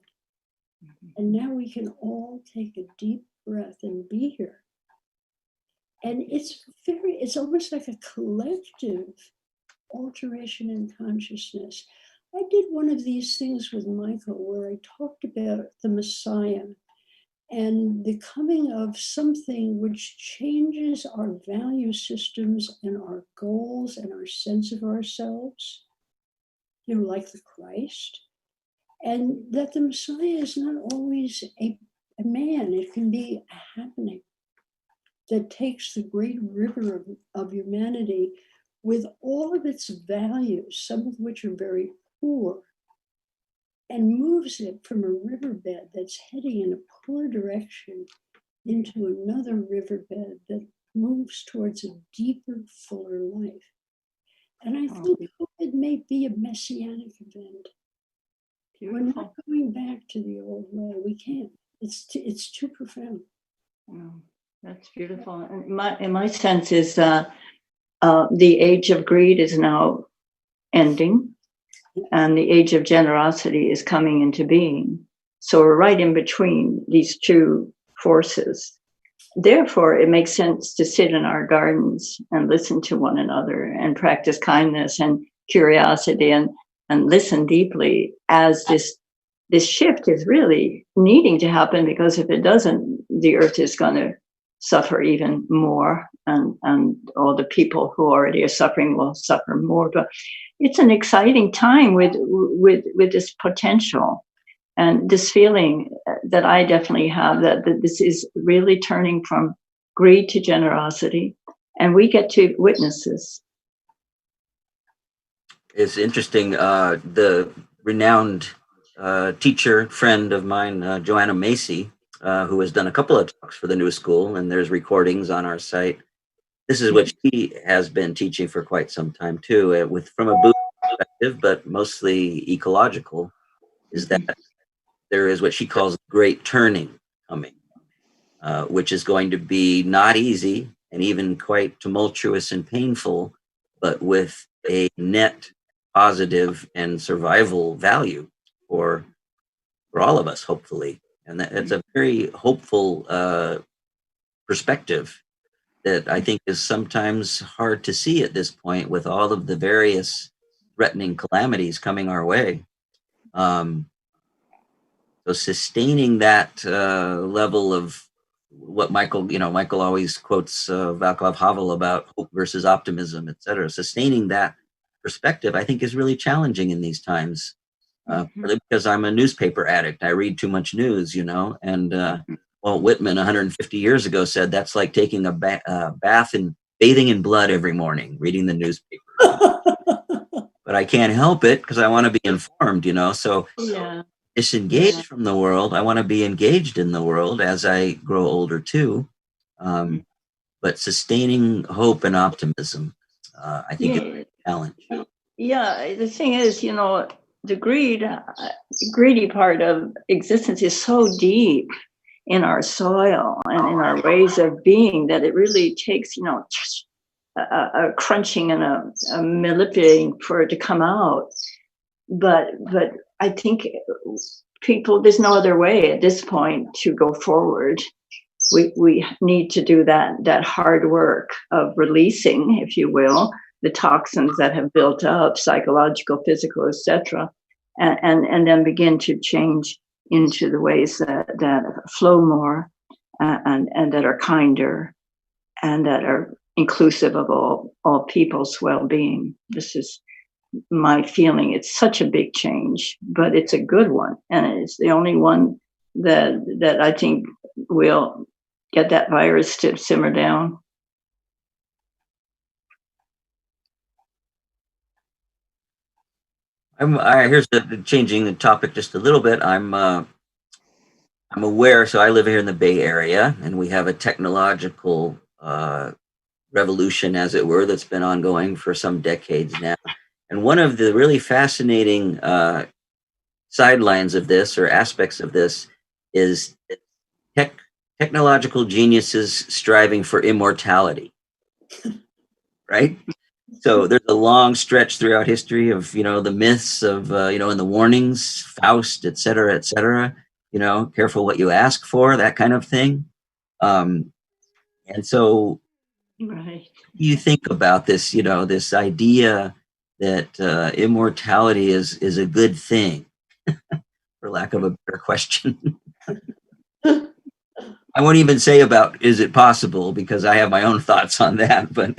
And now we can all take a deep breath and be here. And it's almost like a collective alteration in consciousness. I did one of these things with Michael where I talked about the Messiah and the coming of something which changes our value systems and our goals and our sense of ourselves, like the Christ. And that the Messiah is not always a man. It can be a happening that takes the great river of humanity with all of its values, some of which are very poor, and moves it from a riverbed that's heading in a poor direction into another riverbed that moves towards a deeper, fuller life. And I think it may be a messianic event. Beautiful. We're not going back to the old way. We can't. It's too profound. Oh, that's beautiful. And my sense is the age of greed is now ending, and the age of generosity is coming into being. So we're right in between these two forces. Therefore, it makes sense to sit in our gardens and listen to one another and practice kindness and curiosity and listen deeply, as this shift is really needing to happen, because if it doesn't, the earth is going to suffer even more, and all the people who already are suffering will suffer more. But it's an exciting time with this potential and this feeling that I definitely have that this is really turning from greed to generosity, and we get to witness this. It's interesting. The renowned teacher friend of mine, Joanna Macy, who has done a couple of talks for the New School, and there's recordings on our site. This is what she has been teaching for quite some time too, from a Buddhist perspective, but mostly ecological, is that there is what she calls great turning coming, which is going to be not easy and even quite tumultuous and painful, but with a net positive and survival value for for all of us, hopefully. And that's a very hopeful perspective that I think is sometimes hard to see at this point with all of the various threatening calamities coming our way. So sustaining that level of what Michael always quotes Václav Havel about hope versus optimism, et cetera. Sustaining that perspective, I think, is really challenging in these times. Partly because I'm a newspaper addict. I read too much news, and Walt Whitman 150 years ago said that's like taking a bath and bathing in blood every morning, reading the newspaper. But I can't help it because I want to be informed, so disengaged from the world. I want to be engaged in the world as I grow older too. But sustaining hope and optimism, I think is a challenge. Yeah, the thing is, the greedy part of existence is so deep in our soil and in our ways of being that it really takes, a crunching and a manipulating for it to come out. But I think there's no other way at this point to go forward. We need to do that hard work of releasing, if you will, the toxins that have built up, psychological, physical, etc., and then begin to change into the ways that flow more and that are kinder and that are inclusive of all people's well-being. This is my feeling. It's such a big change, but it's a good one, and it's the only one that I think will get that virus to simmer down. Here's changing the topic just a little bit. I'm aware. So I live here in the Bay Area, and we have a technological revolution, as it were, that's been ongoing for some decades now. And one of the really fascinating sidelines of this, or aspects of this, is technological geniuses striving for immortality. Right? So there's a long stretch throughout history of, the myths of, in the warnings, Faust, et cetera, careful what you ask for, that kind of thing. And so you think about this, this idea that immortality is a good thing, for lack of a better question. I won't even say about, is it possible, because I have my own thoughts on that, but...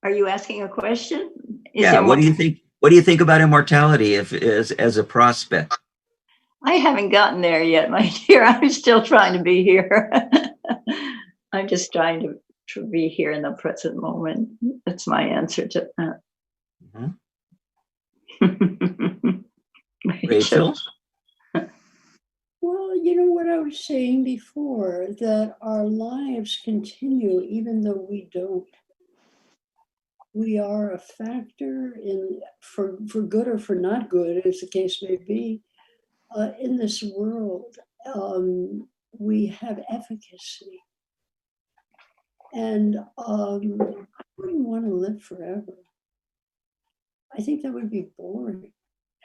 Are you asking a question? What do you think? What do you think about immortality as a prospect? I haven't gotten there yet, my dear. I'm still trying to be here. I'm just trying to be here in the present moment. That's my answer to that. Rachel? Well, what I was saying before, that our lives continue even though we don't. We are a factor for good or for not good, as the case may be, in this world. We have efficacy. And I wouldn't want to live forever. I think that would be boring,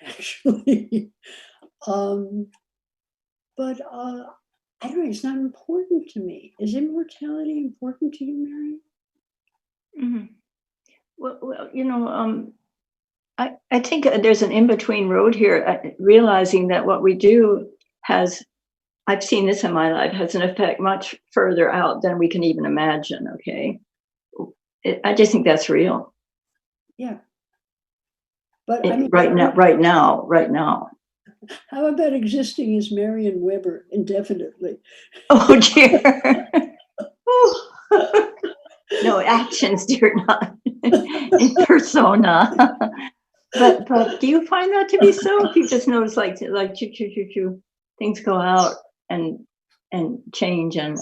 actually. But I don't know, it's not important to me. Is immortality important to you, Marion? Mm-hmm. Well, I think there's an in-between road here, realizing that what we do I've seen this in my life, has an effect much further out than we can even imagine, okay? I just think that's real. Yeah. But right now. How about existing as Marion Weber indefinitely? Oh, dear. No, actions, dear, not in persona. But do you find that to be so? If you just notice like things go out and change and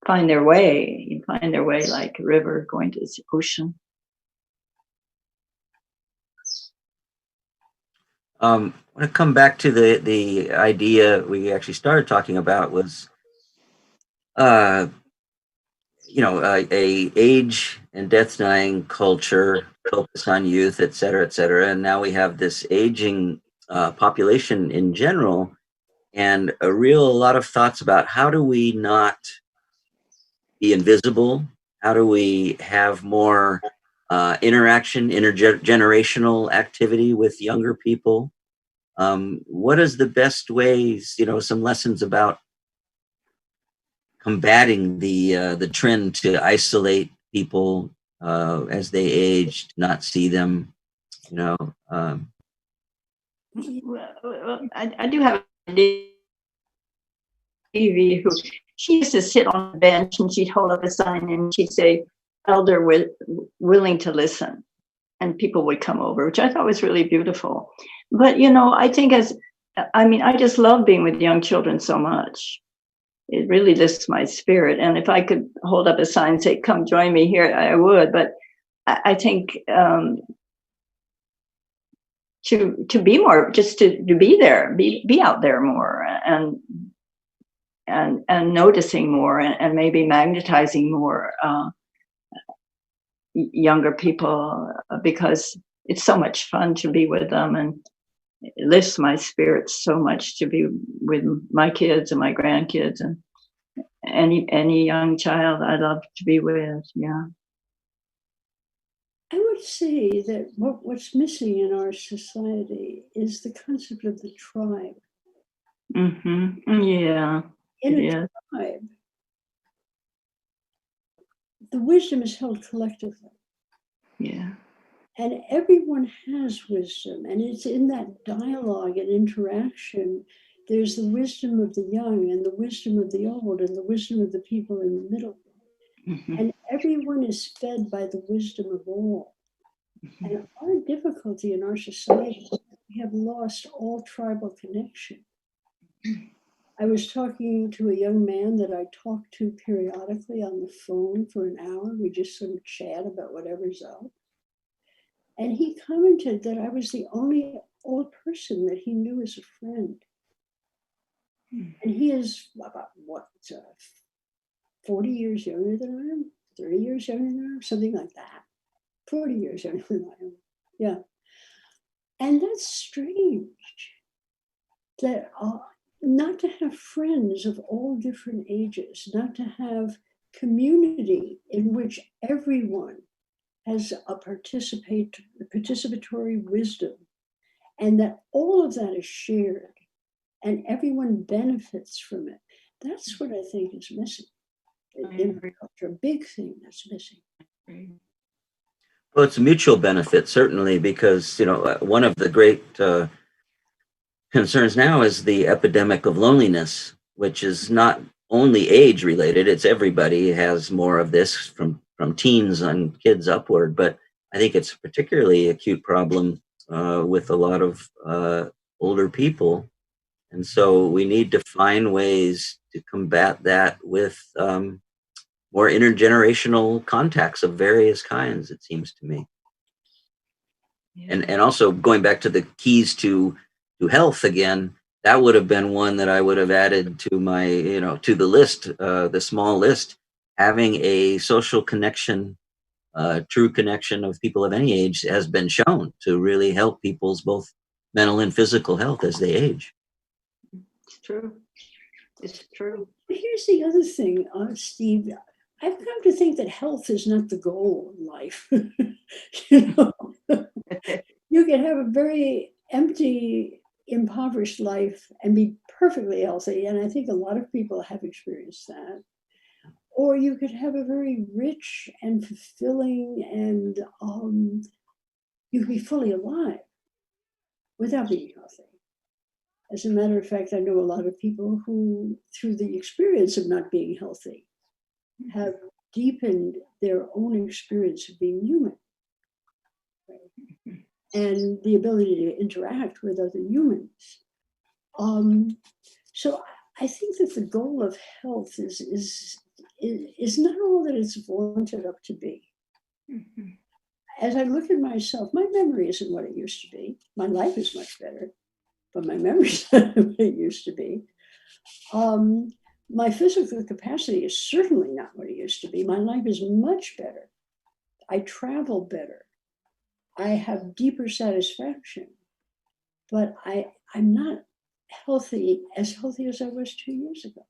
find their way like a river going to the ocean. I want to come back to the idea we actually started talking about was, a age and death dying culture, focus on youth, et cetera, and now we have this aging population in general, and a lot of thoughts about how do we not be invisible? How do we have more interaction, intergenerational activity with younger people? What is the best ways? Some lessons about combating the trend to isolate people as they age, not see them. I do have a TV who she used to sit on the bench and she'd hold up a sign and she'd say, "Elder willing to listen," and people would come over, which I thought was really beautiful. But I think I just love being with young children so much. It really lifts my spirit. And if I could hold up a sign and say, "Come join me here," I would. But I think to be more, just to be there, be out there more, and noticing more, and maybe magnetizing more younger people, because it's so much fun to be with them, and it lifts my spirits so much to be with my kids and my grandkids and any young child I love to be with. Yeah. I would say that what's missing in our society is the concept of the tribe. Mm-hmm. Yeah. In a tribe, the wisdom is held collectively. Yeah. And everyone has wisdom, and it's in that dialogue and interaction. There's the wisdom of the young and the wisdom of the old and the wisdom of the people in the middle. Mm-hmm. And everyone is fed by the wisdom of all. Mm-hmm. And our difficulty in our society is that we have lost all tribal connection. Mm-hmm. I was talking to a young man that I talk to periodically on the phone for an hour. We just sort of chat about whatever's up. And he commented that I was the only old person that he knew as a friend. And he is about, 40 years younger than I am, 30 years younger than I am, something like that. 40 years younger than I am, yeah. And that's strange, that not to have friends of all different ages, not to have community in which everyone has a participatory wisdom, and that all of that is shared and everyone benefits from it. That's what I think is missing in our culture, a big thing that's missing. Well, it's a mutual benefit, certainly, because, one of the great concerns now is the epidemic of loneliness, which is not only age related, it's everybody has more of this from teens and kids upward, but I think it's a particularly acute problem with a lot of older people. And so we need to find ways to combat that with more intergenerational contacts of various kinds, it seems to me. Yeah. And also going back to the keys to health again, that would have been one that I would have added to my, to the list, the small list, having a social connection, true connection of people of any age has been shown to really help people's both mental and physical health as they age. It's true. It's true. Here's the other thing, Steve. I've come to think that health is not the goal in life. You can have a very empty, impoverished life and be perfectly healthy. And I think a lot of people have experienced that. Or you could have a very rich and fulfilling, and you could be fully alive without being healthy. As a matter of fact, I know a lot of people who, through the experience of not being healthy, have deepened their own experience of being human, right? And the ability to interact with other humans. So I think that the goal of health is not all that it's vaunted up to be. Mm-hmm. As I look at myself, my memory isn't what it used to be. My life is much better, but my memory is not what it used to be. My physical capacity is certainly not what it used to be. My life is much better. I travel better. I have deeper satisfaction, but I'm not healthy as I was 2 years ago.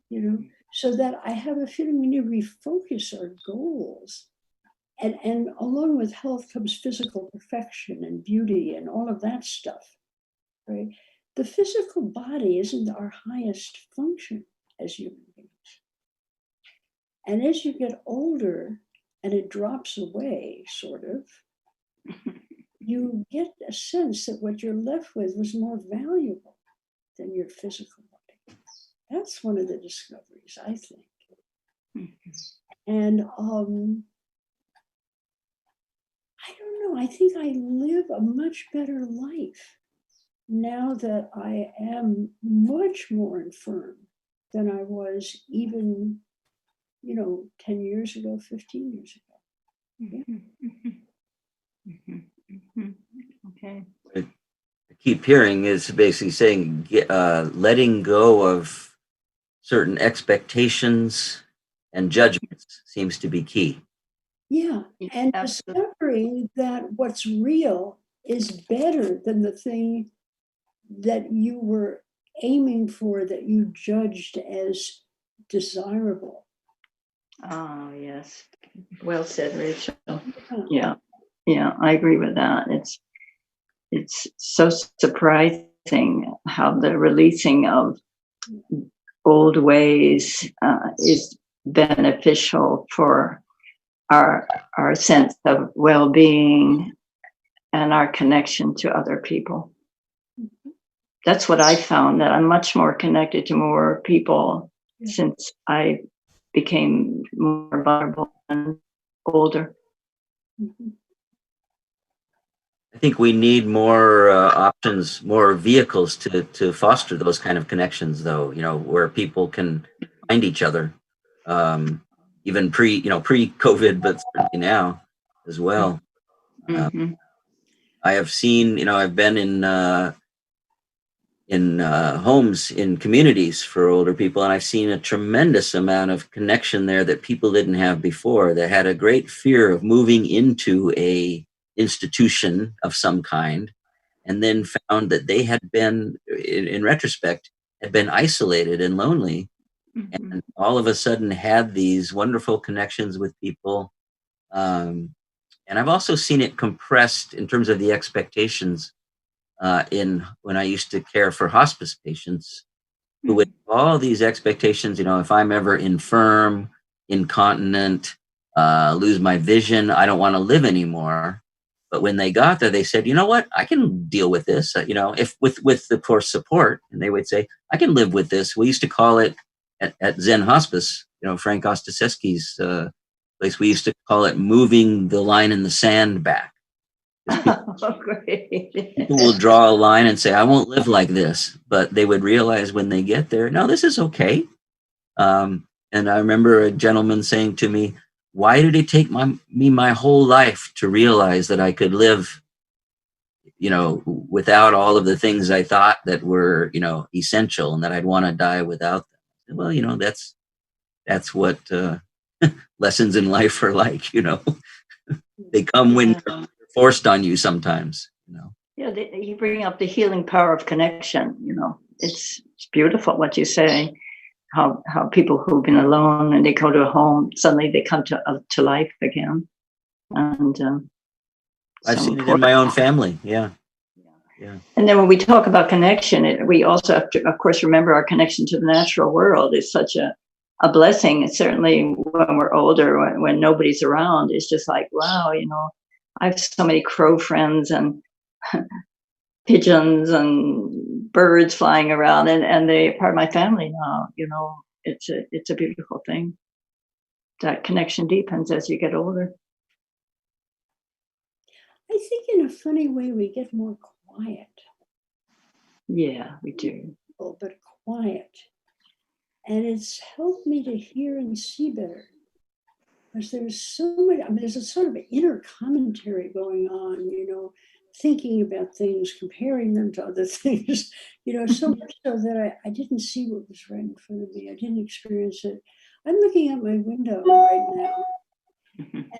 You know, so that I have a feeling we need to refocus our goals. And along with health comes physical perfection and beauty and all of that stuff, right? The physical body isn't our highest function as human beings. And as you get older and it drops away, sort of, you get a sense that what you're left with was more valuable than your physical body. That's one of the discoveries, I think. And I don't know, I think I live a much better life now that I am much more infirm than I was even, 10 years ago, 15 years ago. Yeah. Okay. I keep hearing is basically saying letting go of certain expectations and judgments seems to be key. Yeah, and Absolutely. discovering that what's real is better than the thing that you were aiming for, that you judged as desirable. Oh, yes. Well said, Rachel. Yeah. Yeah, I agree with that. It's so surprising how the releasing of old ways is beneficial for our sense of well-being and our connection to other people. That's what I found, that I'm much more connected to more people since I became more vulnerable and older. I think we need more options, more vehicles to foster those kind of connections, though. Where people can find each other, even pre-COVID, but certainly now as well. I have seen, I've been in homes, in communities for older people, and I've seen a tremendous amount of connection there that people didn't have before. They had a great fear of moving into a institution of some kind, and then found that they had been, in retrospect, had been isolated and lonely, and all of a sudden had these wonderful connections with people. And I've also seen it compressed in terms of the expectations in when I used to care for hospice patients, who with all these expectations, if I'm ever infirm, incontinent, lose my vision, I don't want to live anymore. But when they got there, they said, you know what, I can deal with this, if with the course support. And they would say, I can live with this. We used to call it at Zen Hospice, Frank Ostaseski's place, we used to call it moving the line in the sand back. Great. People will draw a line and say, I won't live like this. But they would realize when they get there, no, this is okay. And I remember a gentleman saying to me, why did it take me my whole life to realize that I could live, without all of the things I thought that were, essential, and that I'd want to die without them? Well, that's what lessons in life are like, They come when they're forced on you sometimes, Yeah, you bring up the healing power of connection. It's beautiful what you say. How people who've been alone and they go to a home, suddenly they come to life again. And I've seen it in my own family. Yeah. And then when we talk about connection, we also have to, of course, remember our connection to the natural world is such a blessing. And certainly when we're older, when nobody's around, it's just like, wow, I have so many crow friends and pigeons and birds flying around, and they're part of my family now. It's a beautiful thing. That connection deepens as you get older. I think in a funny way we get more quiet. Yeah, we do. But quiet. And it's helped me to hear and see better. Because there's so much, there's a sort of inner commentary going on, thinking about things, comparing them to other things, so much so that I didn't see what was right in front of me. I didn't experience it. I'm looking out my window right now,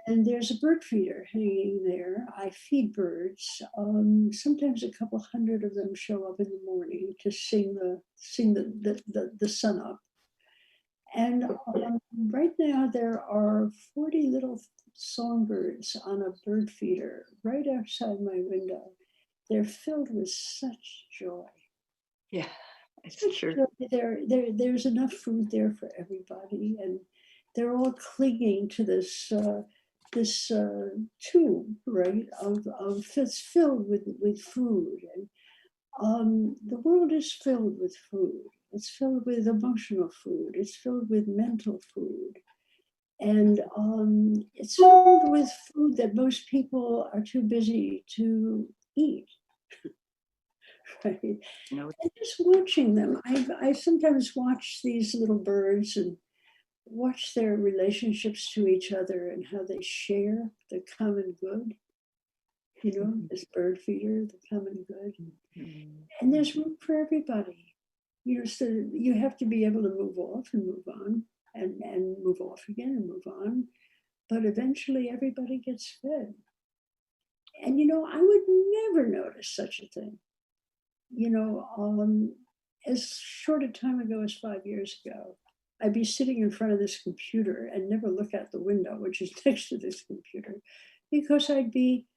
and there's a bird feeder hanging there. I feed birds. Sometimes a couple hundred of them show up in the morning to sing the sun up. And right now there are 40 little songbirds on a bird feeder right outside my window. They're filled with such joy. Yeah, it's Such true. joy. There's enough food there for everybody, and they're all clinging to this tube, right? It's filled with food, and the world is filled with food. It's filled with emotional food. It's filled with mental food. And it's filled with food that most people are too busy to eat. Right? No. And just watching them, I sometimes watch these little birds and watch their relationships to each other and how they share the common good. This bird feeder, the common good. And there's room for everybody. So you have to be able to move off and move on and move off again and move on. But eventually everybody gets fed. And, I would never notice such a thing. As short a time ago as 5 years ago, I'd be sitting in front of this computer and never look out the window, which is next to this computer, because I'd be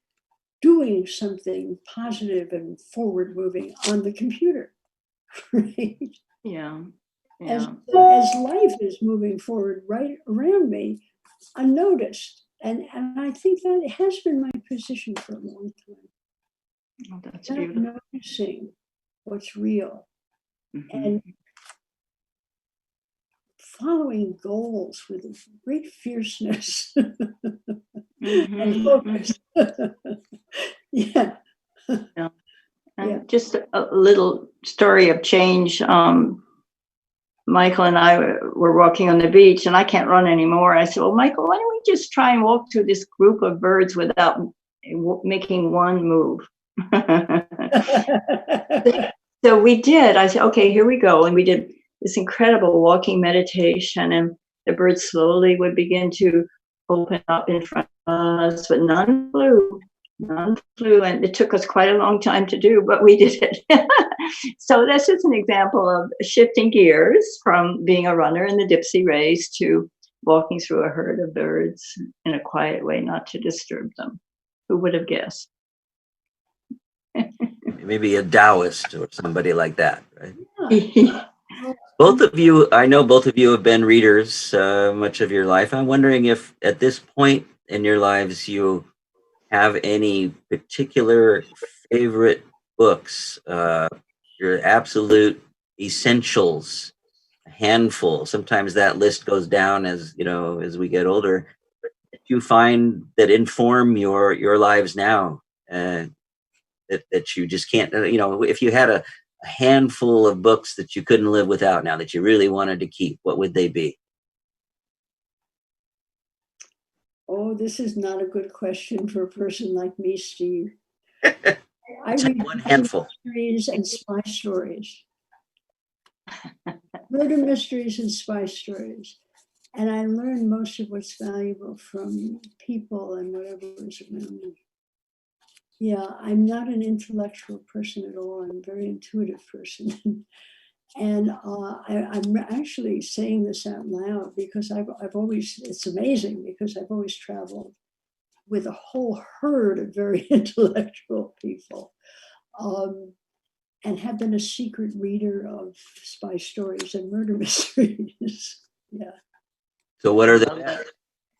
doing something positive and forward moving on the computer. Right? Yeah. As life is moving forward right around me, unnoticed. And I think that has been my position for a long time. Oh, that's Not beautiful. noticing what's real Mm-hmm. and following goals with great fierceness and focus. Yeah. Yeah. And Yeah. just a little story of change. Michael and I were walking on the beach, and I can't run anymore. I said, well, Michael, why don't we just try and walk through this group of birds without making one move? So we did. I said, okay, here we go. And we did this incredible walking meditation, and the birds slowly would begin to open up in front of us, but none flew. And it took us quite a long time to do, but we did it. So that's just an example of shifting gears from being a runner in the Dipsy race to walking through a herd of birds in a quiet way, not to disturb them. Who would have guessed? Maybe a Taoist or somebody like that, right? Yeah. Both of you, I know both of you have been readers much of your life. I'm wondering if at this point in your lives you have any particular favorite books, your absolute essentials, a handful. Sometimes that list goes down as we get older. That you find that inform your lives now, that you just can't. If you had a handful of books that you couldn't live without now that you really wanted to keep, what would they be? Oh, this is not a good question for a person like me, Steve. I Tell read me one handful. mysteries and spy stories. Murder mysteries and spy stories. And I learn most of what's valuable from people and whatever is around me. Yeah, I'm not an intellectual person at all. I'm a very intuitive person. And I'm actually saying this out loud because I've always, it's amazing because I've always traveled with a whole herd of very intellectual people, and have been a secret reader of spy stories and murder mysteries. Yeah. So what are the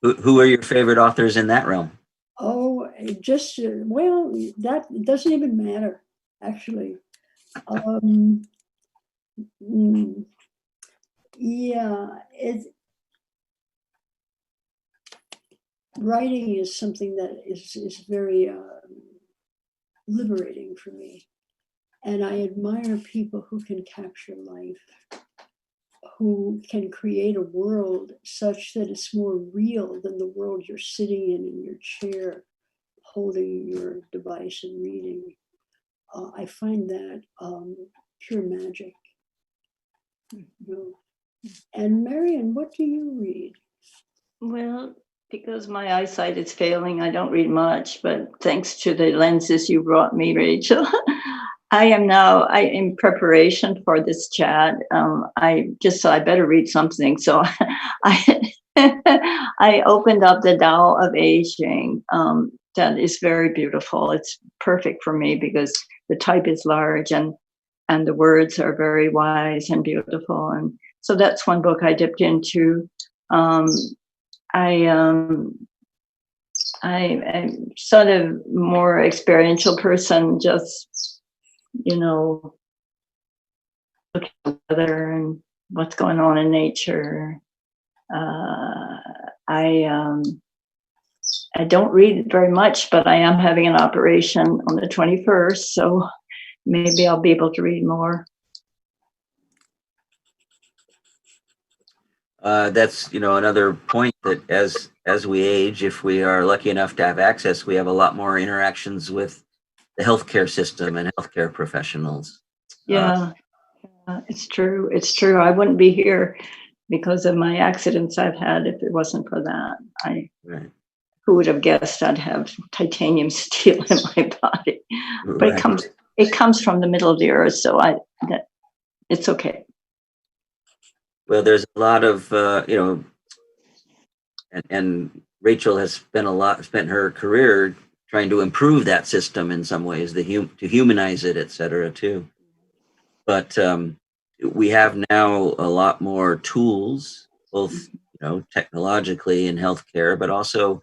who are your favorite authors in that realm? Oh, well, that doesn't even matter, actually. Yeah, writing is something that is very liberating for me. And I admire people who can capture life, who can create a world such that it's more real than the world you're sitting in your chair, holding your device and reading. I find that pure magic. You know. And Marion, what do you read? Well, because my eyesight is failing, I don't read much, but thanks to the lenses you brought me, Rachel, I am now, in preparation for this chat, I just thought I better read something. So I, I opened up the Tao of Aging. That is very beautiful. It's perfect for me because the type is large and the words are very wise and beautiful. And so that's one book I dipped into. I'm sort of more experiential person, just, you know, looking at the weather and what's going on in nature. I don't read very much, but I am having an operation on the 21st, so maybe I'll be able to read more. That's, another point that as we age, if we are lucky enough to have access, we have a lot more interactions with the healthcare system and healthcare professionals. Yeah, it's true. It's true. I wouldn't be here because of my accidents I've had if it wasn't for that. Right. Who would have guessed I'd have titanium steel in my body? But Right. it comes from the middle of the earth, so it's okay. Well, there's a lot of, and Rachel has spent her career trying to improve that system in some ways, to humanize it, et cetera, too. But we have now a lot more tools, both, technologically in healthcare, but also,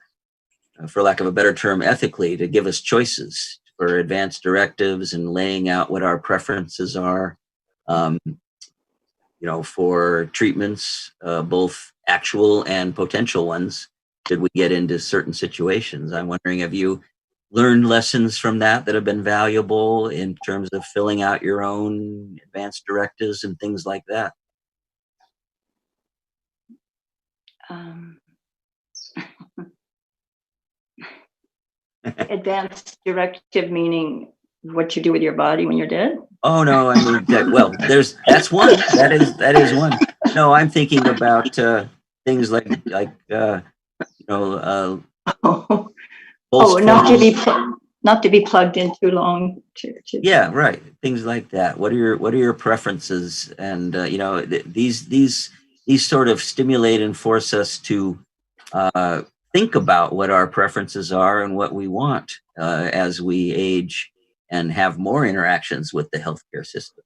for lack of a better term, ethically, to give us choices for advanced directives and laying out what our preferences are. For treatments, both actual and potential ones, should we get into certain situations. I'm wondering, have you learned lessons from that have been valuable in terms of filling out your own advanced directives and things like that? Advanced directive meaning what you do with your body when you're dead? Oh no, I mean that's one. That is one. No, I'm thinking about things like not to be plugged in too long. Yeah, right. Things like that. What are your preferences? And these sort of stimulate and force us to think about what our preferences are and what we want as we age and have more interactions with the healthcare system.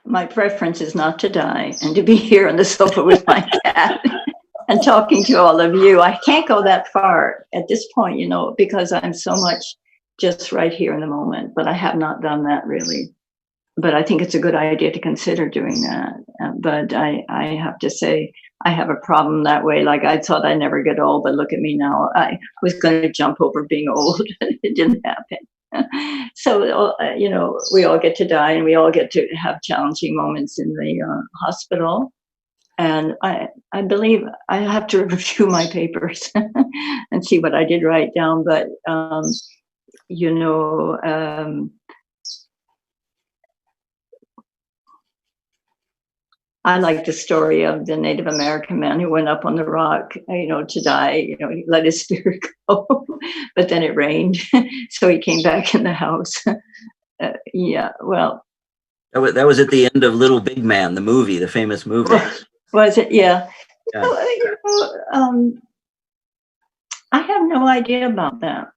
My preference is not to die and to be here on the sofa with my cat and talking to all of you. I can't go that far at this point, because I'm so much just right here in the moment, but I have not done that really. But I think it's a good idea to consider doing that. But I have to say, I have a problem that way. Like I thought I'd never get old, but look at me now. I was going to jump over being old. It didn't happen. So, we all get to die and we all get to have challenging moments in the hospital. And I believe I have to review my papers and see what I did write down. But, I like the story of the Native American man who went up on the rock, to die. He let his spirit go, but then it rained, so he came back in the house. Yeah, well, that was at the end of Little Big Man, the famous movie. Was it? Yeah. Yeah. I have no idea about that,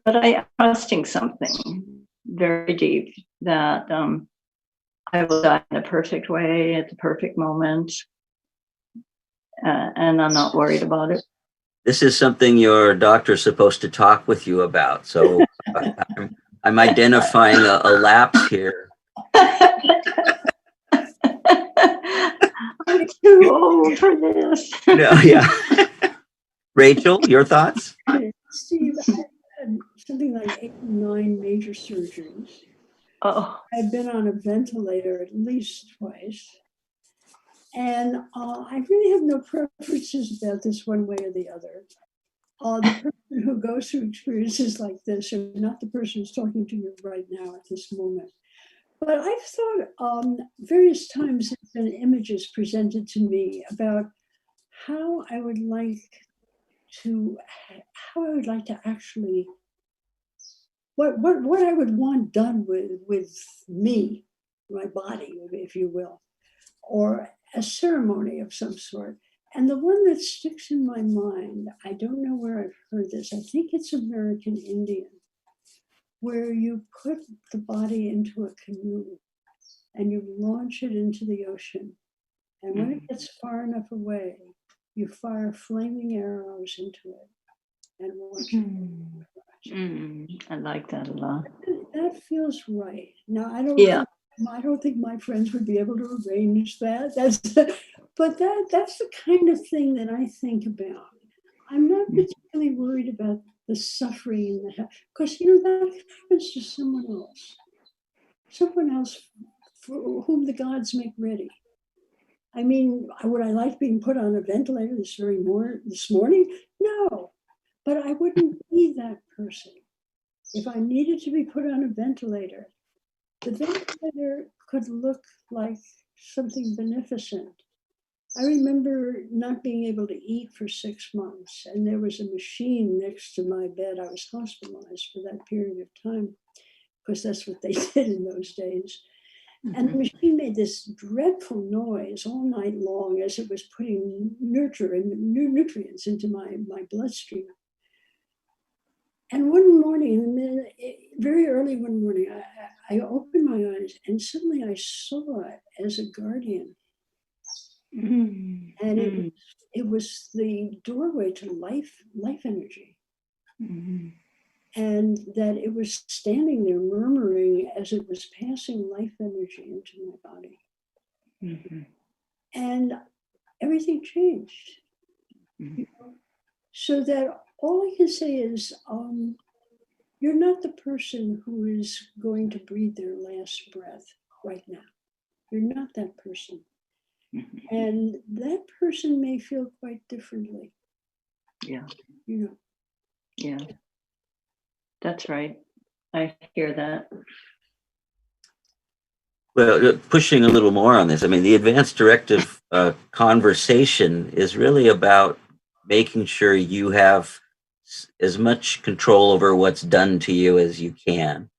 but I am trusting something very deep that I will die in a perfect way at the perfect moment, and I'm not worried about it. This is something your doctor's supposed to talk with you about, so I'm identifying a lapse here. I'm too old for this. No, yeah. Rachel, your thoughts? Steve, I had something like 8 or 9 major surgeries. Oh. I've been on a ventilator at least twice. And I really have no preferences about this one way or the other. The person who goes through experiences like this are not the person who's talking to you right now at this moment. But I've thought various times there's been images presented to me about how I would like to actually, what I would want done with me, my body, if you will, or a ceremony of some sort. And the one that sticks in my mind, I don't know where I've heard this, I think it's American Indian, where you put the body into a canoe and you launch it into the ocean. And when it gets far enough away, you fire flaming arrows into it and watch it. I like that a lot. That feels right. Now, I don't think my friends would be able to arrange that. But that's the kind of thing that I think about. I'm not particularly worried about the suffering because that happens to someone else for whom the gods make ready. I mean, would I like being put on a ventilator this morning? No, but I wouldn't be that person. If I needed to be put on a ventilator, the ventilator could look like something beneficent. I remember not being able to eat for 6 months, and there was a machine next to my bed. I was hospitalized for that period of time, because that's what they did in those days. And the machine made this dreadful noise all night long as it was putting nutrients into my bloodstream. And one morning, very early one morning, I opened my eyes and suddenly I saw it as a guardian. And it was the doorway to life energy. And that it was standing there murmuring as it was passing life energy into my body. And everything changed. So that all I can say is, you're not the person who is going to breathe their last breath right now. You're not that person. And that person may feel quite differently. Yeah. Yeah. That's right. I hear that. Well, pushing a little more on this, I mean, the advanced directive conversation is really about making sure you have as much control over what's done to you as you can.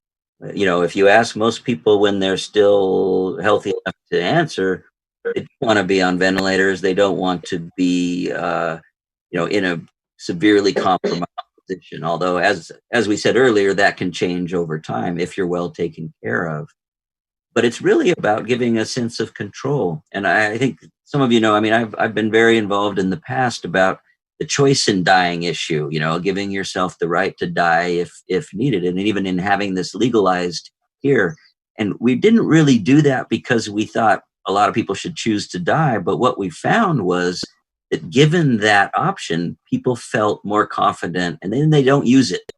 If you ask most people when they're still healthy enough to answer, they don't want to be on ventilators. They don't want to be, in a severely compromised position. Although, as we said earlier, that can change over time if you're well taken care of. But it's really about giving a sense of control. And I think some of you know, I mean, I've been very involved in the past about the choice in dying issue, giving yourself the right to die if needed. And even in having this legalized here. And we didn't really do that because we thought a lot of people should choose to die. But what we found was that given that option, people felt more confident, and then they don't use it,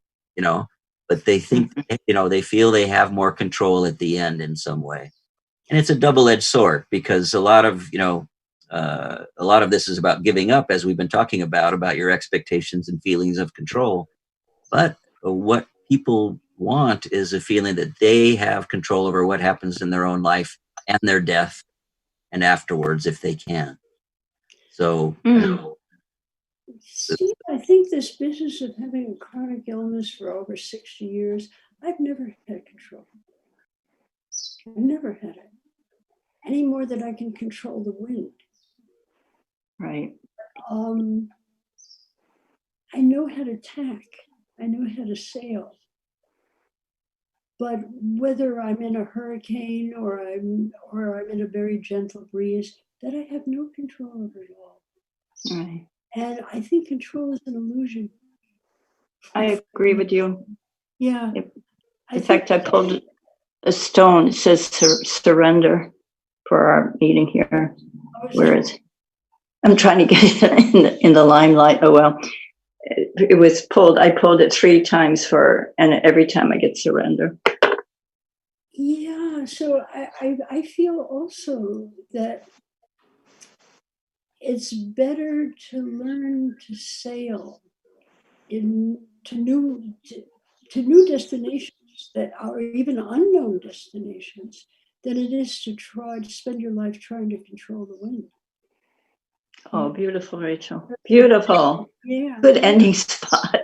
but they think, they feel they have more control at the end in some way. And it's a double-edged sword because a lot of this is about giving up, as we've been talking about your expectations and feelings of control. But what people want is a feeling that they have control over what happens in their own life and their death and afterwards if they can. So, Steve, I think this business of having a chronic illness for over 60 years, I've never had control. I've never had it. Any more than I can control the wind. Right. I know how to tack. I know how to sail. But whether I'm in a hurricane or I'm in a very gentle breeze, that I have no control over at all. Right. And I think control is an illusion. I agree with you. Yeah. In fact, I pulled a stone. It says surrender for our meeting here. Where is it? I'm trying to get it in the limelight. Oh, well. It was pulled. I pulled it 3 times and every time I get surrender. Yeah. So I feel also that it's better to learn to sail to new destinations that are even unknown destinations than it is to try to spend your life trying to control the wind. Oh, beautiful, Rachel. Beautiful. Yeah. Good ending spot.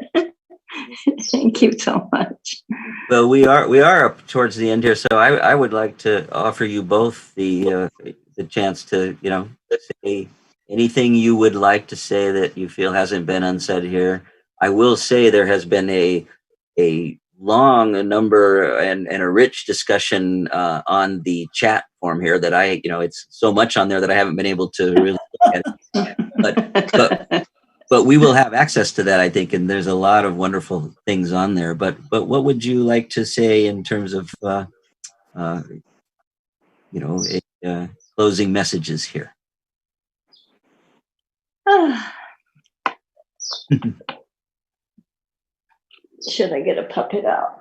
Thank you so much. Well, we are up towards the end here, so I would like to offer you both the chance to say anything you would like to say that you feel hasn't been unsaid here. I will say there has been a long number and a rich discussion on the chat form here that it's so much on there that I haven't been able to really look at. But we will have access to that, I think, and there's a lot of wonderful things on there. But what would you like to say in terms of closing messages here? Should I get a puppet out?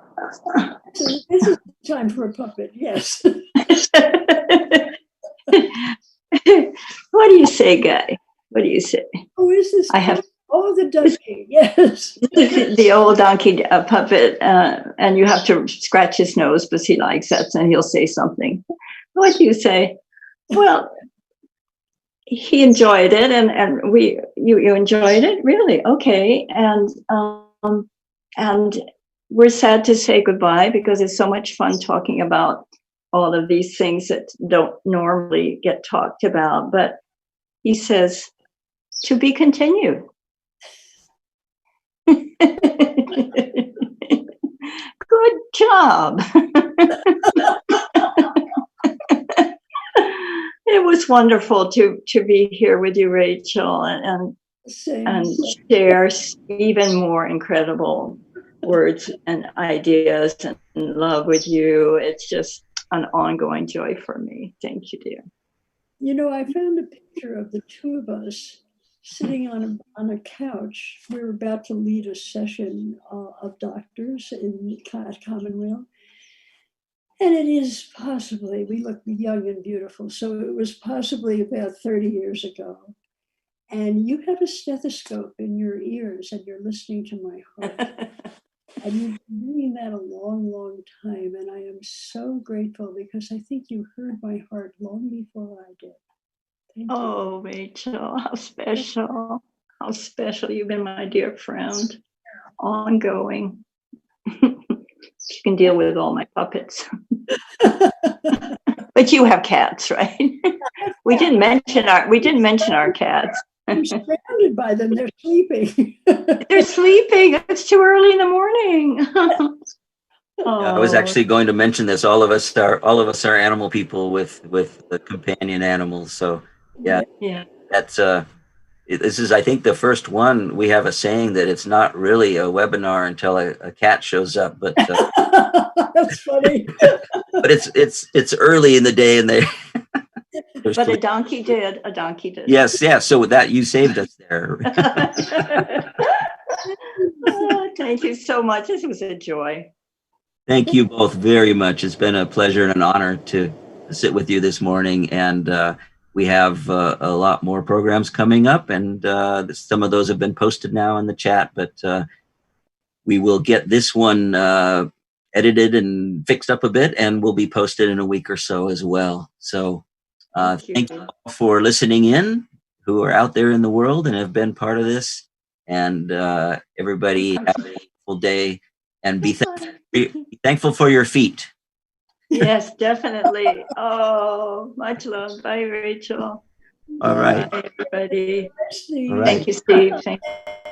This is time for a puppet, yes. What do you say, Guy? What do you say? Oh, is this? I have. Oh, the donkey, yes. The old donkey puppet, and you have to scratch his nose because he likes that, and he'll say something. What do you say? Well, he enjoyed it, and you enjoyed it, really? Okay, and we're sad to say goodbye because it's so much fun talking about all of these things that don't normally get talked about. But he says, to be continued. Good job. It was wonderful to be here with you, Rachel, and share even more incredible words and ideas and love with you. It's just an ongoing joy for me. Thank you, dear. I found a picture of the two of us sitting on a couch. We were about to lead a session of doctors at Commonweal. And it is possibly, we look young and beautiful, so it was possibly about 30 years ago. And you have a stethoscope in your ears and you're listening to my heart. And you've been doing that a long, long time. And I am so grateful because I think you heard my heart long before I did. Thank you. Oh, Rachel, how special. How special. You've been my dear friend. Ongoing. You can deal with all my puppets. But you have cats, right? We didn't mention our cats. I'm surrounded by them. They're sleeping. They're sleeping. It's too early in the morning. I was actually going to mention this. All of us are animal people with the companion animals. So yeah. That's this is, I think, the first one. We have a saying that it's not really a webinar until a cat shows up, but that's funny. But it's early in the day, and but a donkey did. Yes. So that you saved us there. Thank you so much. This was a joy. Thank you both very much. It's been a pleasure and an honor to sit with you this morning, and we have a lot more programs coming up, and some of those have been posted now in the chat, but we will get this one edited and fixed up a bit, and will be posted in a week or so as well. So thank you all for listening in, who are out there in the world and have been part of this, and everybody have a wonderful day, and be thankful for your feet. Yes, definitely. Oh, much love. Bye, Rachel. All right. Bye, everybody. Steve. All right. Thank you, Steve. Thank you.